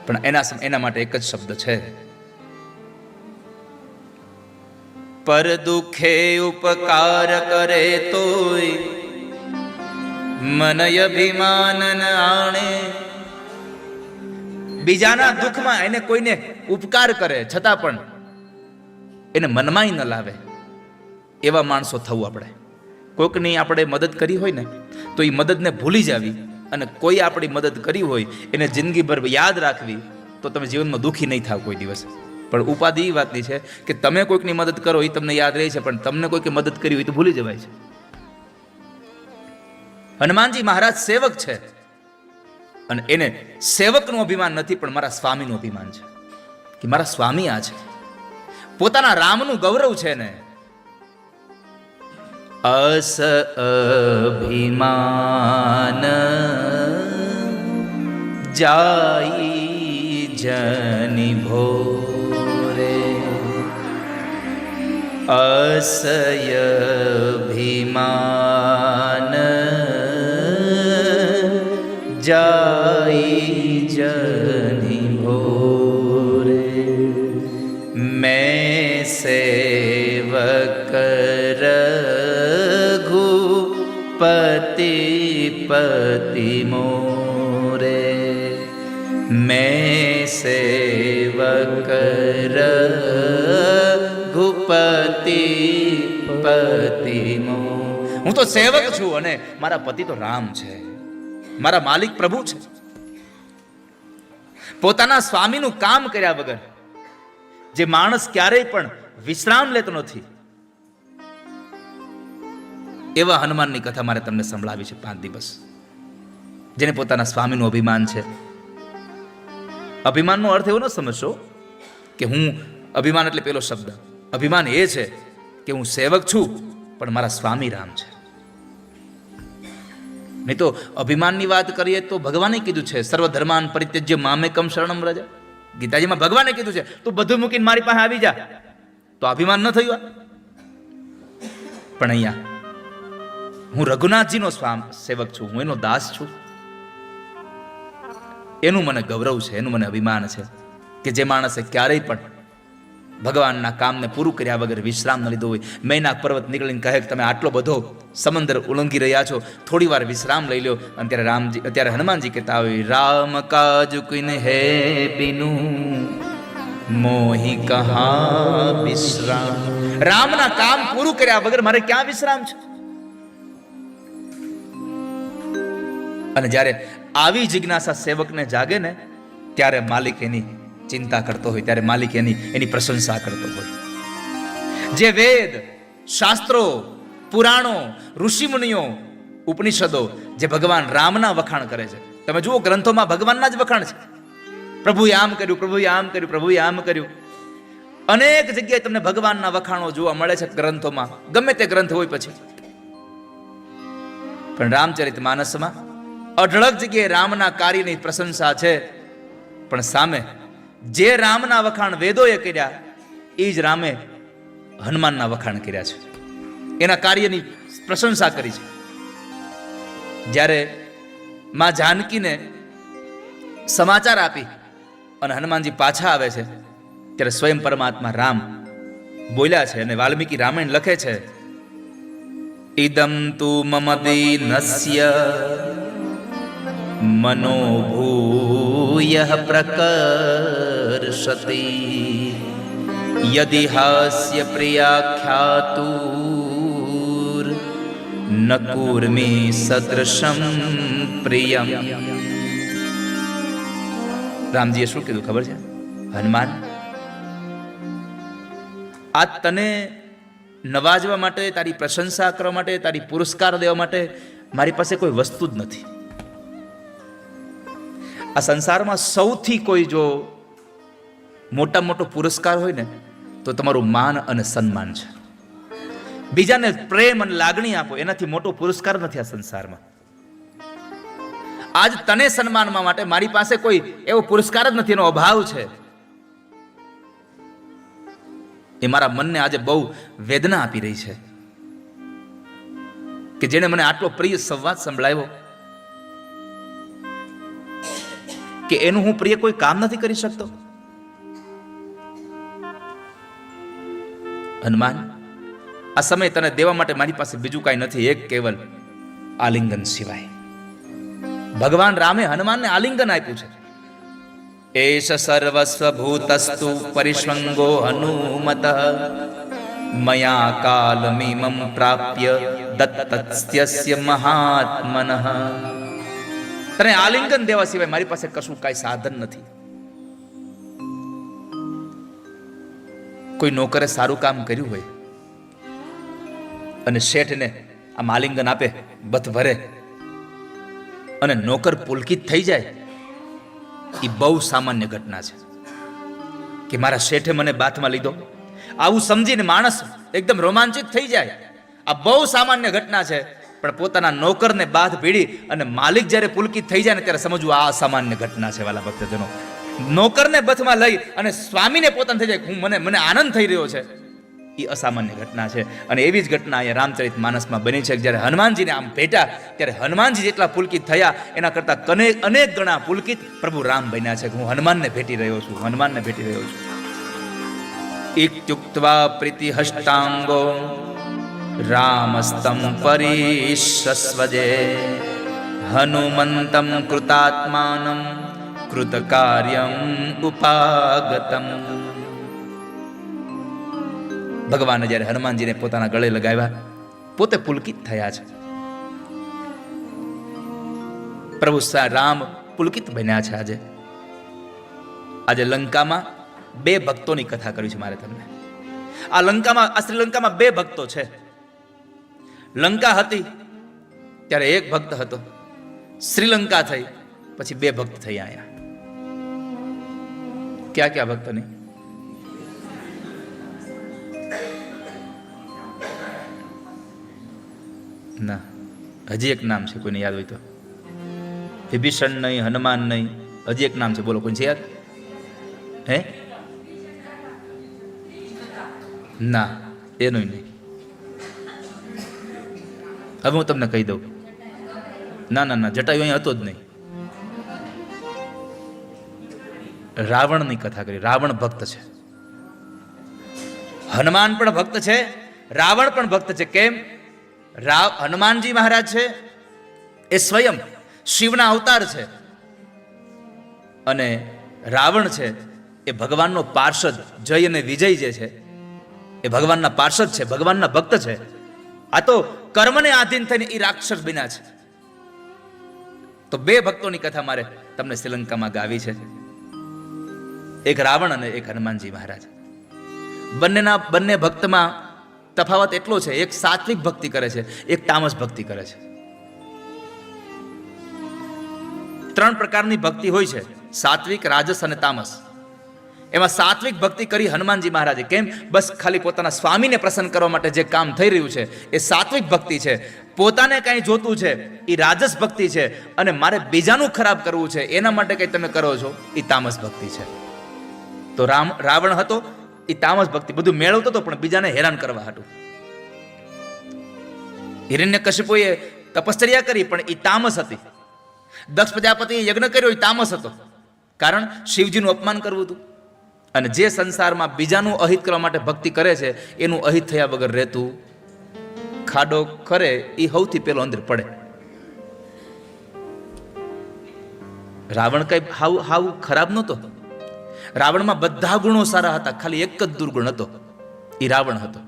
પણ એના માટે એક જ શબ્દ છે, પર દુખે ઉપકાર કરે તોય મનય અભિમાન આણે. બીજાના દુઃખમાં એને કોઈને ઉપકાર કરે છતાં પણ એને મનમાંય ન લાવે એવા માણસો થવું આપણે. કોઈકની આપણે મદદ કરી હોય ને તો એ મદદને ભૂલી જાવી, અને કોઈ આપણી મદદ કરી હોય એને જિંદગીભર યાદ રાખવી, તો તમે જીવનમાં દુઃખી નહીં થાવ કોઈ દિવસ. પણ ઉપાધિ એ વાતની છે કે તમે કોઈકની મદદ કરો એ તમને યાદ રહે છે, પણ તમને કોઈકે મદદ કરી હોય તો ભૂલી જવાય છે. હનુમાનજી મહારાજ સેવક છે, અને એને સેવકનું અભિમાન નથી, પણ મારા સ્વામીનું અભિમાન છે કે મારા સ્વામી આ છે. પોતાના રામનું ગૌરવ છે ને. અસ અભિમાન જાઈ જની ભોરે, અસય અભિમાન જાઈ જની ભોરે, મેં સેવક રઘુપતિ પતિ મોરે, મેં સેવક રઘુપતિ પતિ મોરે. હું તો સેવક છું અને મારા પતિ તો રામ છે, મારા માલિક પ્રભુ છે. પોતાના સ્વામીનું કામ કર્યા વગર જે માણસ ક્યારેય પણ વિશ્રામ લેતો નથી, એવા હનુમાનની કથા મારે તમને સંભળાવી છે 5 દિવસ. જેને પોતાના સ્વામીનું અભિમાન છે. અભિમાનનો અર્થ એવો ન સમજશો કે હું અભિમાન એટલે પેલો શબ્દ. અભિમાન એ છે કે હું સેવક છું પણ મારા સ્વામી રામ છે. નહીં તો અભિમાનની વાત કરીએ તો ભગવાને કીધું છે સર્વધર્માન પરિત્યજ્ય મામેકમ શરણમ વ્રજ. ગીતાજીમાં ભગવાને કીધું છે તું બધું મૂકીને મારી પાસે આવી જા. તો અભિમાન ન થયું? પણ અહીંયા હું રઘુનાથજીનો સેવક છું, હું એનો દાસ છું, એનું મને ગૌરવ છે, એનું મને અભિમાન છે કે જે માણસે ક્યારેય પણ ભગવાનના કામને પૂરું કર્યા વગર વિશ્રામ ન લીધો હોય. મૈનાક પર્વત નીકળીને કહે કે તમે આટલો બધો સમંદર ઉલ્લંઘી રહ્યા છો, થોડી વાર વિશ્રામ લઈ લો. અને ત્યારે હનુમાનજી કહેતા હોય રામ કાજ કિન હે બિનુ મોહી કહા વિશ્રામ. રામના કામ પૂરું કર્યા વગર મારે ક્યાં વિશ્રામ છે? અને જ્યારે આવી જિજ્ઞાસા સેવકને જાગે ને ત્યારે માલિક એની ચિંતા કરતો હોય, ત્યારે માલિક એની પ્રશંસા કરતો હોય. જે વેદ શાસ્ત્રો પુરાણો ઋષિમુનિઓ ઉપનિષદો જે ભગવાન રામના વખાણ કરે છે, તમે જુઓ ગ્રંથોમાં ભગવાનના જ વખાણ છે. પ્રભુએ આમ કર્યું, પ્રભુએ આમ કર્યું, પ્રભુએ આમ કર્યું. અનેક જગ્યાએ તમને ભગવાનના વખાણો જોવા મળે છે ગ્રંથોમાં, ગમે તે ગ્રંથ હોય પછી. પણ રામચરિત માનસમાં અઢળક જગ્યાએ રામના કાર્યની પ્રશંસા છે, પણ સામે જે રામના વખાણ વેદોએ કર્યા એ જ રામે હનુમાનના વખાણ કર્યા છે, એના કાર્યની પ્રશંસા કરી છે. જ્યારે માં જાનકીને સમાચાર આપી અને હનુમાનજી પાછા આવે છે ત્યારે સ્વયં પરમાત્મા રામ બોલ્યા છે. અને વાલ્મીકી રામાયણ લખે છે ઇદમ તુ મમ દીનસ્ય મનોભૂયઃ પ્રકર્ષતિ યદિ હાસ્ય પ્રિયાખ્યાતુર ન કુર્મી સદૃશમ પ્રિયમ. રામજીએ શું કીધું ખબર છે? હનુમાન, આ તને નવાજવા માટે, તારી પ્રશંસા કરવા માટે, તારી પુરસ્કાર દેવા માટે મારી પાસે કોઈ વસ્તુ જ નથી. આ સંસારમાં સૌથી કોઈ જો મોટા મોટો પુરસ્કાર હોય ને તો તમારું માન અને સન્માન છે. બીજાને પ્રેમ અને લાગણી આપો એનાથી મોટો પુરસ્કાર નથી આ સંસારમાં. આજ તને સન્માનવા માટે મારી પાસે કોઈ એવો પુરસ્કાર જ નથી, એનો અભાવ છે. એ મારા મનને આજે બહુ વેદના આપી રહી છે કે જેણે મને આટલો પ્રિય સંવાદ સંભળાવ્યો કે એનું હું પ્રિય કોઈ કામ નથી કરી શકતો. હનુમાન, આ સમય તને દેવા માટે મારી પાસે બીજું કાંઈ નથી, એક કેવલ આલિંગન સિવાય. ભગવાન રામે હનુમાનને આલિંગન આપ્યું છે. એષ સર્વસ્વભૂતસ્તુ પરિષ્વંગો હનુમતઃ મયા કાલમિમં પ્રાપ્ય દત્તસ્ય મહાત્મનઃ. તને આલિંગન દેવા સિવાય મારી પાસે કશું કાંઈ સાધન નથી. કોઈ નોકરે સારું કામ કર્યું હોય અને શેઠને આમ આલિંગન આપે, બથ ભરે, અને નોકર પુલકિત થઈ જાય, એ બહુ સામાન્ય ઘટના છે કે મારા શેઠે મને બાથમાં લીધો. આવું સમજીને માણસ એકદમ રોમાંચિત થઈ જાય. આ બહુ સામાન્ય ઘટના છે. પણ પોતાના નોકરને બાથ ભીડી અને માલિક જ્યારે પુલકિત થઈ જાય ને ત્યારે સમજવું આ અસામાન્ય ઘટના છે. વાલા ભક્તજનો, નોકરને બથમાં લઈ અને સ્વામીને પોતાને થઈ જાય મને આનંદ થઈ રહ્યો છે, એ અસામાન્ય ઘટના છે. અને એવી જ ઘટના અહીંયા રામચરિત માનસમાં બની છે. જ્યારે હનુમાનજીને આમ ભેટા ત્યારે હનુમાનજી જેટલા પુલકિત થયા એના કરતા અનેક ગણા પુલકિત પ્રભુ રામ બન્યા છે. હું હનુમાનને ભેટી રહ્યો છું, હનુમાનને ભેટી રહ્યો છું. ઇત્યુક્ત્વા પ્રીતિ હષ્ટાંગો રામસ્તમ પરિશસ્વજે હનુમંતમ કૃતાત્માનમ કૃતકાર્યમ ઉપાગતમ. ભગવાને જ્યારે હનુમાનજીને પોતાના ગળે લગાવ્યા, પોતે પુલકિત થયા છે. પ્રભુ રામ પુલકિત બન્યા છે. આજે લંકામાં 2 ભક્તોની કથા કરી છે મારે તમને. આ શ્રીલંકામાં 2 ભક્તો છે. લંકા હતી ત્યારે 1 ભક્ત હતો, શ્રીલંકા થઈ પછી 2 ભક્ત થઈ. અહીંયા ક્યાં ભક્તની ના, હજી એક નામ છે, કોઈને યાદ હોય તો. વિભીષણ નહીં, હનુમાન નહીં, હજી એક નામ છે, બોલો કોઈ છે યાદ? હે ના, એનું નહીં. હવે હું તમને કહી દઉં. ના, જટાયુ અહીં હતો જ નહીં. રાવણની કથા કરી. રાવણ ભક્ત છે, હનુમાન પણ ભક્ત છે, રાવણ પણ ભક્ત છે. કેમ? હનુમાનજી મહારાજ છે એ સ્વયં શિવના અવતાર છે, અને રાવણ છે એ ભગવાનનો પાર્ષદ. જય અને વિજય જે છે એ ભગવાનના પાર્ષદ છે, ભગવાનના ભક્ત છે. આ તો કર્મને આધીન થઈને એ રાક્ષસ બન્યા છે. તો 2 ભક્તોની કથા મારે તમને શ્રીલંકામાં ગાવી છે. એક રાવણ અને એક હનુમાનજી મહારાજ. બંને ભક્તમાં તફાવત એટલો છે, એક સાત્વિક ભક્તિ કરે છે, એક તામસ ભક્તિ કરે છે. 3 પ્રકારની ભક્તિ હોય છે, સાત્વિક, રાજસ અને તામસ. એમાં સાત્વિક ભક્તિ કરી હનુમાનજી મહારાજે. કેમ? બસ ખાલી પોતાના સ્વામીને પ્રસન્ન કરવા માટે જે કામ થઈ રહ્યું છે એ સાત્વિક ભક્તિ છે. પોતાને કંઈ જોતું છે એ રાજસ ભક્તિ છે, અને મારે બીજાનું ખરાબ કરવું છે એના માટે કંઈ તમે કરો છો એ તામસ ભક્તિ છે. તો રાવણ હતો એ તામસ ભક્તિ, બધું મેળવતો હતો પણ બીજાને હેરાન કરવા હતું. હિરણ્યકશિપુએ તપશ્ચર્યા કરી પણ એ તામસ હતી. દક્ષ પ્રજાપતિએ યજ્ઞ કર્યો એ તામસ હતો, કારણ શિવજીનું અપમાન કરવું હતું. અને જે સંસારમાં બીજાનું અહિત કરવા માટે ભક્તિ કરે છે એનું અહિત થયા વગર રહેતું, ખાડો કરે એ સૌથી પેલો અંદર પડે. રાવણ કઈ હાવ ખરાબ નહોતો. રાવણમાં બધા ગુણો સારા હતા, ખાલી એક જ દુર્ગુણ હતો, એ રાવણ હતો.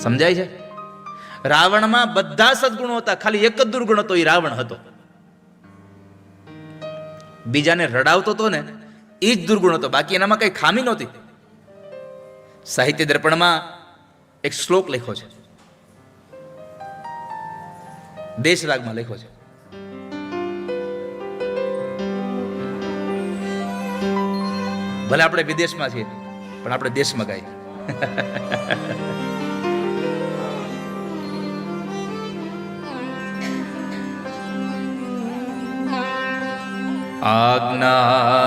સમજાય છે? રાવણમાં બધા સદગુણો હતા, ખાલી એક જ દુર્ગુણ હતો, એ રાવણ હતો. બીજાને રડાવતો હતો ને એ જ દુર્ગુણ હતો, બાકી એનામાં કઈ ખામી નહોતી. સાહિત્ય દર્પણમાં એક શ્લોક લખ્યો છે, દેશ રાગમાં લખ્યો છે. ભલે આપણે વિદેશમાં છીએ પણ આપણે દેશમાં ગાઈએ.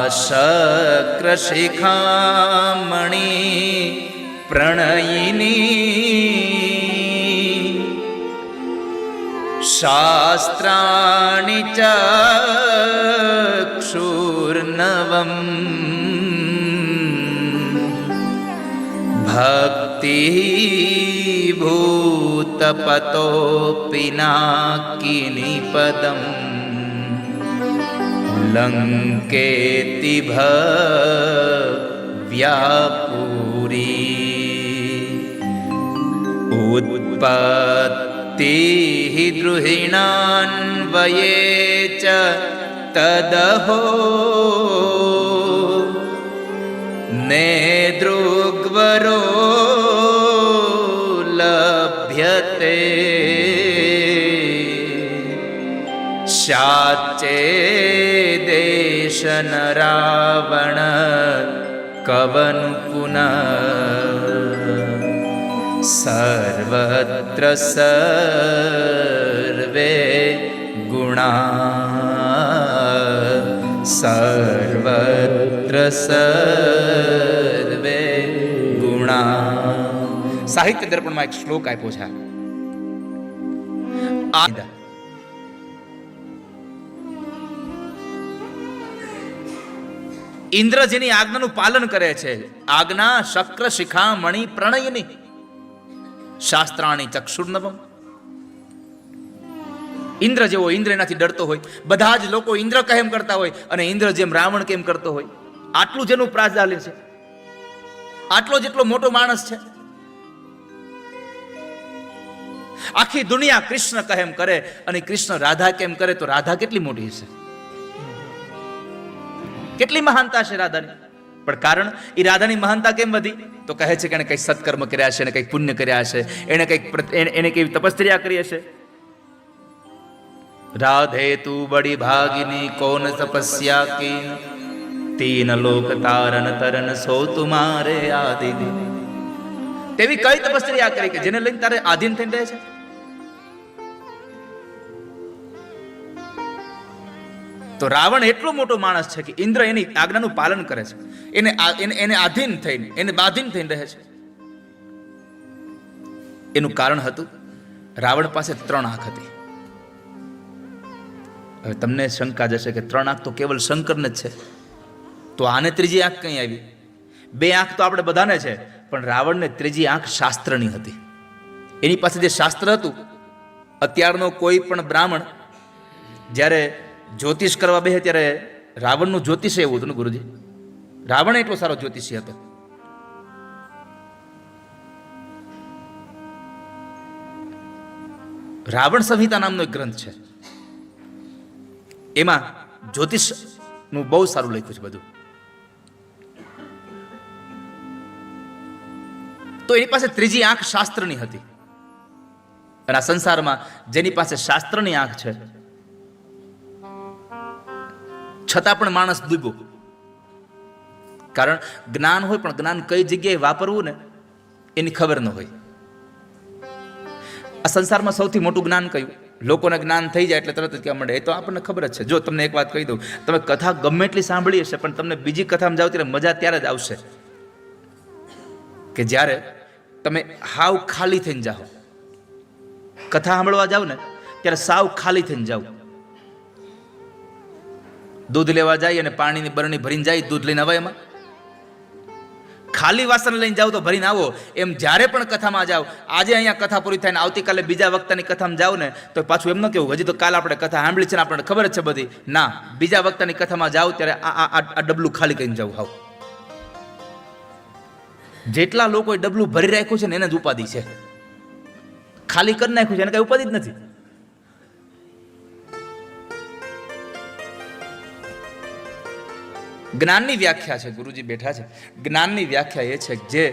આજ્ઞાશક્ર શિખામણી પ્રણયિની શાસ્ત્રાણિ ચક્ષુર્નવમ ભક્તિ ભૂતપતો પિનાકિની પદમ લંકેતિ ભવ્યાપુરી ઉત્પત્તિ દ્રુહિણાન્વયે ચ તદહો નેદૃગ્વરો લભ્યતે શાચે દેશન રાવણ કવન પુનઃ સર્વત્ર સર્વે ગુણા સર્વત્ર સર્વે ગુણા. સાહિત્ય દર્પણમાં એક શ્લોક આપ્યો છે. ઇન્દ્ર જેની આજ્ઞાનું પાલન કરે છે, આજ્ઞા શક્ર શિખા મણિ પ્રણયની શાસ્ત્રાણી ચક્ષુર્નવમ. ઇન્દ્ર જેવો ઇન્દ્ર એનાથી ડરતો હોય, બધા જ લોકો ઇન્દ્ર કેમ કરતા હોય અને ઇન્દ્ર જેમ રાવણ કેમ કરતો હોય. આટલું જેનું પ્રાધાન્ય છે, આટલો જેટલો મોટો માણસ છે, આખી દુનિયા કૃષ્ણ કેમ કરે અને કૃષ્ણ રાધા કેમ કરે, તો રાધા કેટલી મોટી છે, કેટલી મહાનતા છે રાધાની. પણ કારણ એ રાધાની મહાનતા કેમ વધી? તો કહે છે કે એને કઈ સત્કર્મ કર્યા છે, એને કઈ પુણ્ય કર્યા છે, એને કેવી તપસ્યા કરી હશે. રાધે તું બડી ભાગિની કોન તપસ્યા કી, તીન લોક તારન તરન સો તુમારે આદિ. તેવી કઈ તપસ્યા કરી કે જેને લઈને તારે આધીન થઈને રહે છે? તો રાવણ એટલો મોટો માણસ છે કે ઇન્દ્ર એની આજ્ઞાનું પાલન કરે છે, એને આધીન થઈને, એને બાધીન થઈને રહે છે. એનું કારણ હતું રાવણ પાસે 3 આંખ હતી. હવે તમને શંકા જશે કે 3 આંખ તો કેવલ શંકરને જ છે, તો આને ત્રીજી આંખ કઈ આવી? 2 આંખ તો આપણે બધાને છે, પણ રાવણને ત્રીજી આંખ શાસ્ત્રની હતી. એની પાસે જે શાસ્ત્ર હતું, અત્યારનો કોઈ પણ બ્રાહ્મણ જ્યારે જ્યોતિષ કરવા બેસે ત્યારે રાવણનું જ્યોતિષ એવું હતું ને ગુરુજી, રાવણ એટલો સારો જ્યોતિષી હતો. રાવણ સંહિતા નામનો એક ગ્રંથ છે, એમાં જ્યોતિષ નું બહુ સારું લખ્યું છે બધું. તો એની પાસે ત્રીજી આંખ શાસ્ત્રની હતી. અને આ સંસારમાં જેની પાસે શાસ્ત્રની આંખ છે, છતાં પણ માણસ ડૂબ્યો. કારણ જ્ઞાન હોય, પણ જ્ઞાન કઈ જગ્યાએ વાપરવું ને એની ખબર ન હોય. આ સંસારમાં સૌથી મોટું જ્ઞાન કયું? લોકોને જ્ઞાન થઈ જાય એટલે તરત જ કહેવા માંડે, એ તો આપણને ખબર જ છે. જો તમને એક વાત કહી દઉં, તમે કથા ગમે એટલી સાંભળી હશે, પણ તમને બીજી કથામાં જાઓ ત્યારે મજા ત્યારે જ આવશે કે જ્યારે તમે હાવ ખાલી થઈને જાઓ. કથા સાંભળવા જાઓ ને ત્યારે સાવ ખાલી થઈને જાઓ. દૂધ લેવા જાય અને પાણીની બરણી ભરીને જાય, દૂધ લઈને આવે, એમાં ખાલી વાસણ લઈને જાઓ તો ભરીને આવો. એમ જ્યારે પણ કથામાં જાઓ, આજે અહીંયા કથા પૂરી થાય ને આવતીકાલે બીજા વક્તાની કથામાં જાઓ ને તો પાછું એમ ન કેવું હજી તો કાલ આપણે કથા સાંભળી છે ને આપણને ખબર જ છે બધી. ના, બીજા વક્તાની કથામાં જાઓ ત્યારે આ ડબલું ખાલી કરીને જાવ. હાવ જેટલા લોકોએ ડબલું ભરી રાખ્યું છે ને એને જ ઉપાધિ છે. ખાલી કરી નાખ્યું છે એને કઈ ઉપાધિ જ નથી. જ્ઞાનની વ્યાખ્યા છે, ગુરુજી બેઠા છે, જ્ઞાનની વ્યાખ્યા એ છે જે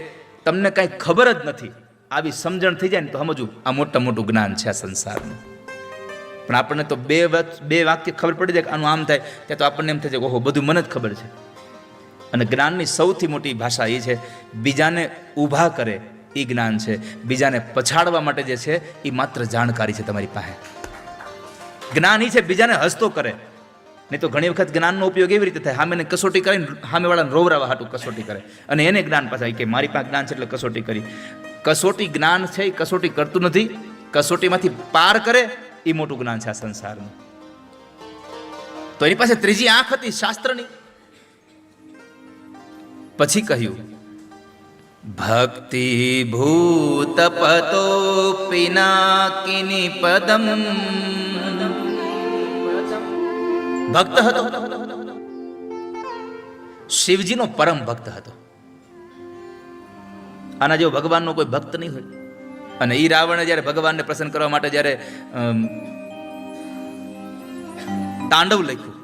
તમને કઈ ખબર જ નથી, આવી સમજણ થઈ જાય ને તો સમજવું આ મોટું જ્ઞાન છે આ સંસારનું. પણ આપણને તો બે વાક્ય ખબર પડી જાય કે આનું આમ થાય, ત્યાં તો આપણને એમ થાય છે ઓહો બધું મને જ ખબર છે. અને જ્ઞાનની સૌથી મોટી ભાષા એ છે, બીજાને ઊભા કરે એ જ્ઞાન છે, બીજાને પછાડવા માટે જે છે એ માત્ર જાણકારી છે તમારી પાસે. જ્ઞાન એ છે બીજાને હસતો કરે. નહીં તો ઘણી વખત જ્ઞાનનો ઉપયોગ એવી રીતે થાય, સામેને કસોટી કરીને સામેવાળાને રોવરાવા હાટું કસોટી કરે અને એને જ્ઞાન પાછા કે મારી પાસે જ્ઞાન છે એટલે કસોટી કરી. કસોટી જ્ઞાન છે એ કસોટી કરતું નથી, કસોટીમાંથી પાર કરે એ મોટું જ્ઞાન છે આ સંસારનું. તો એની પાસે ત્રીજી આંખ હતી શાસ્ત્રની. પછી કહ્યું ભક્તિ ભૂત પતો પિનાકિની પદમ. ભક્ત હતો શિવજીનો પરમ ભક્ત હતો. આના જેવો ભગવાનનો કોઈ ભક્ત નહીં હોય. અને ઈ રાવણે જ્યારે ભગવાનને પ્રસન્ન કરવા માટે જ્યારે તાંડવ લખ્યું,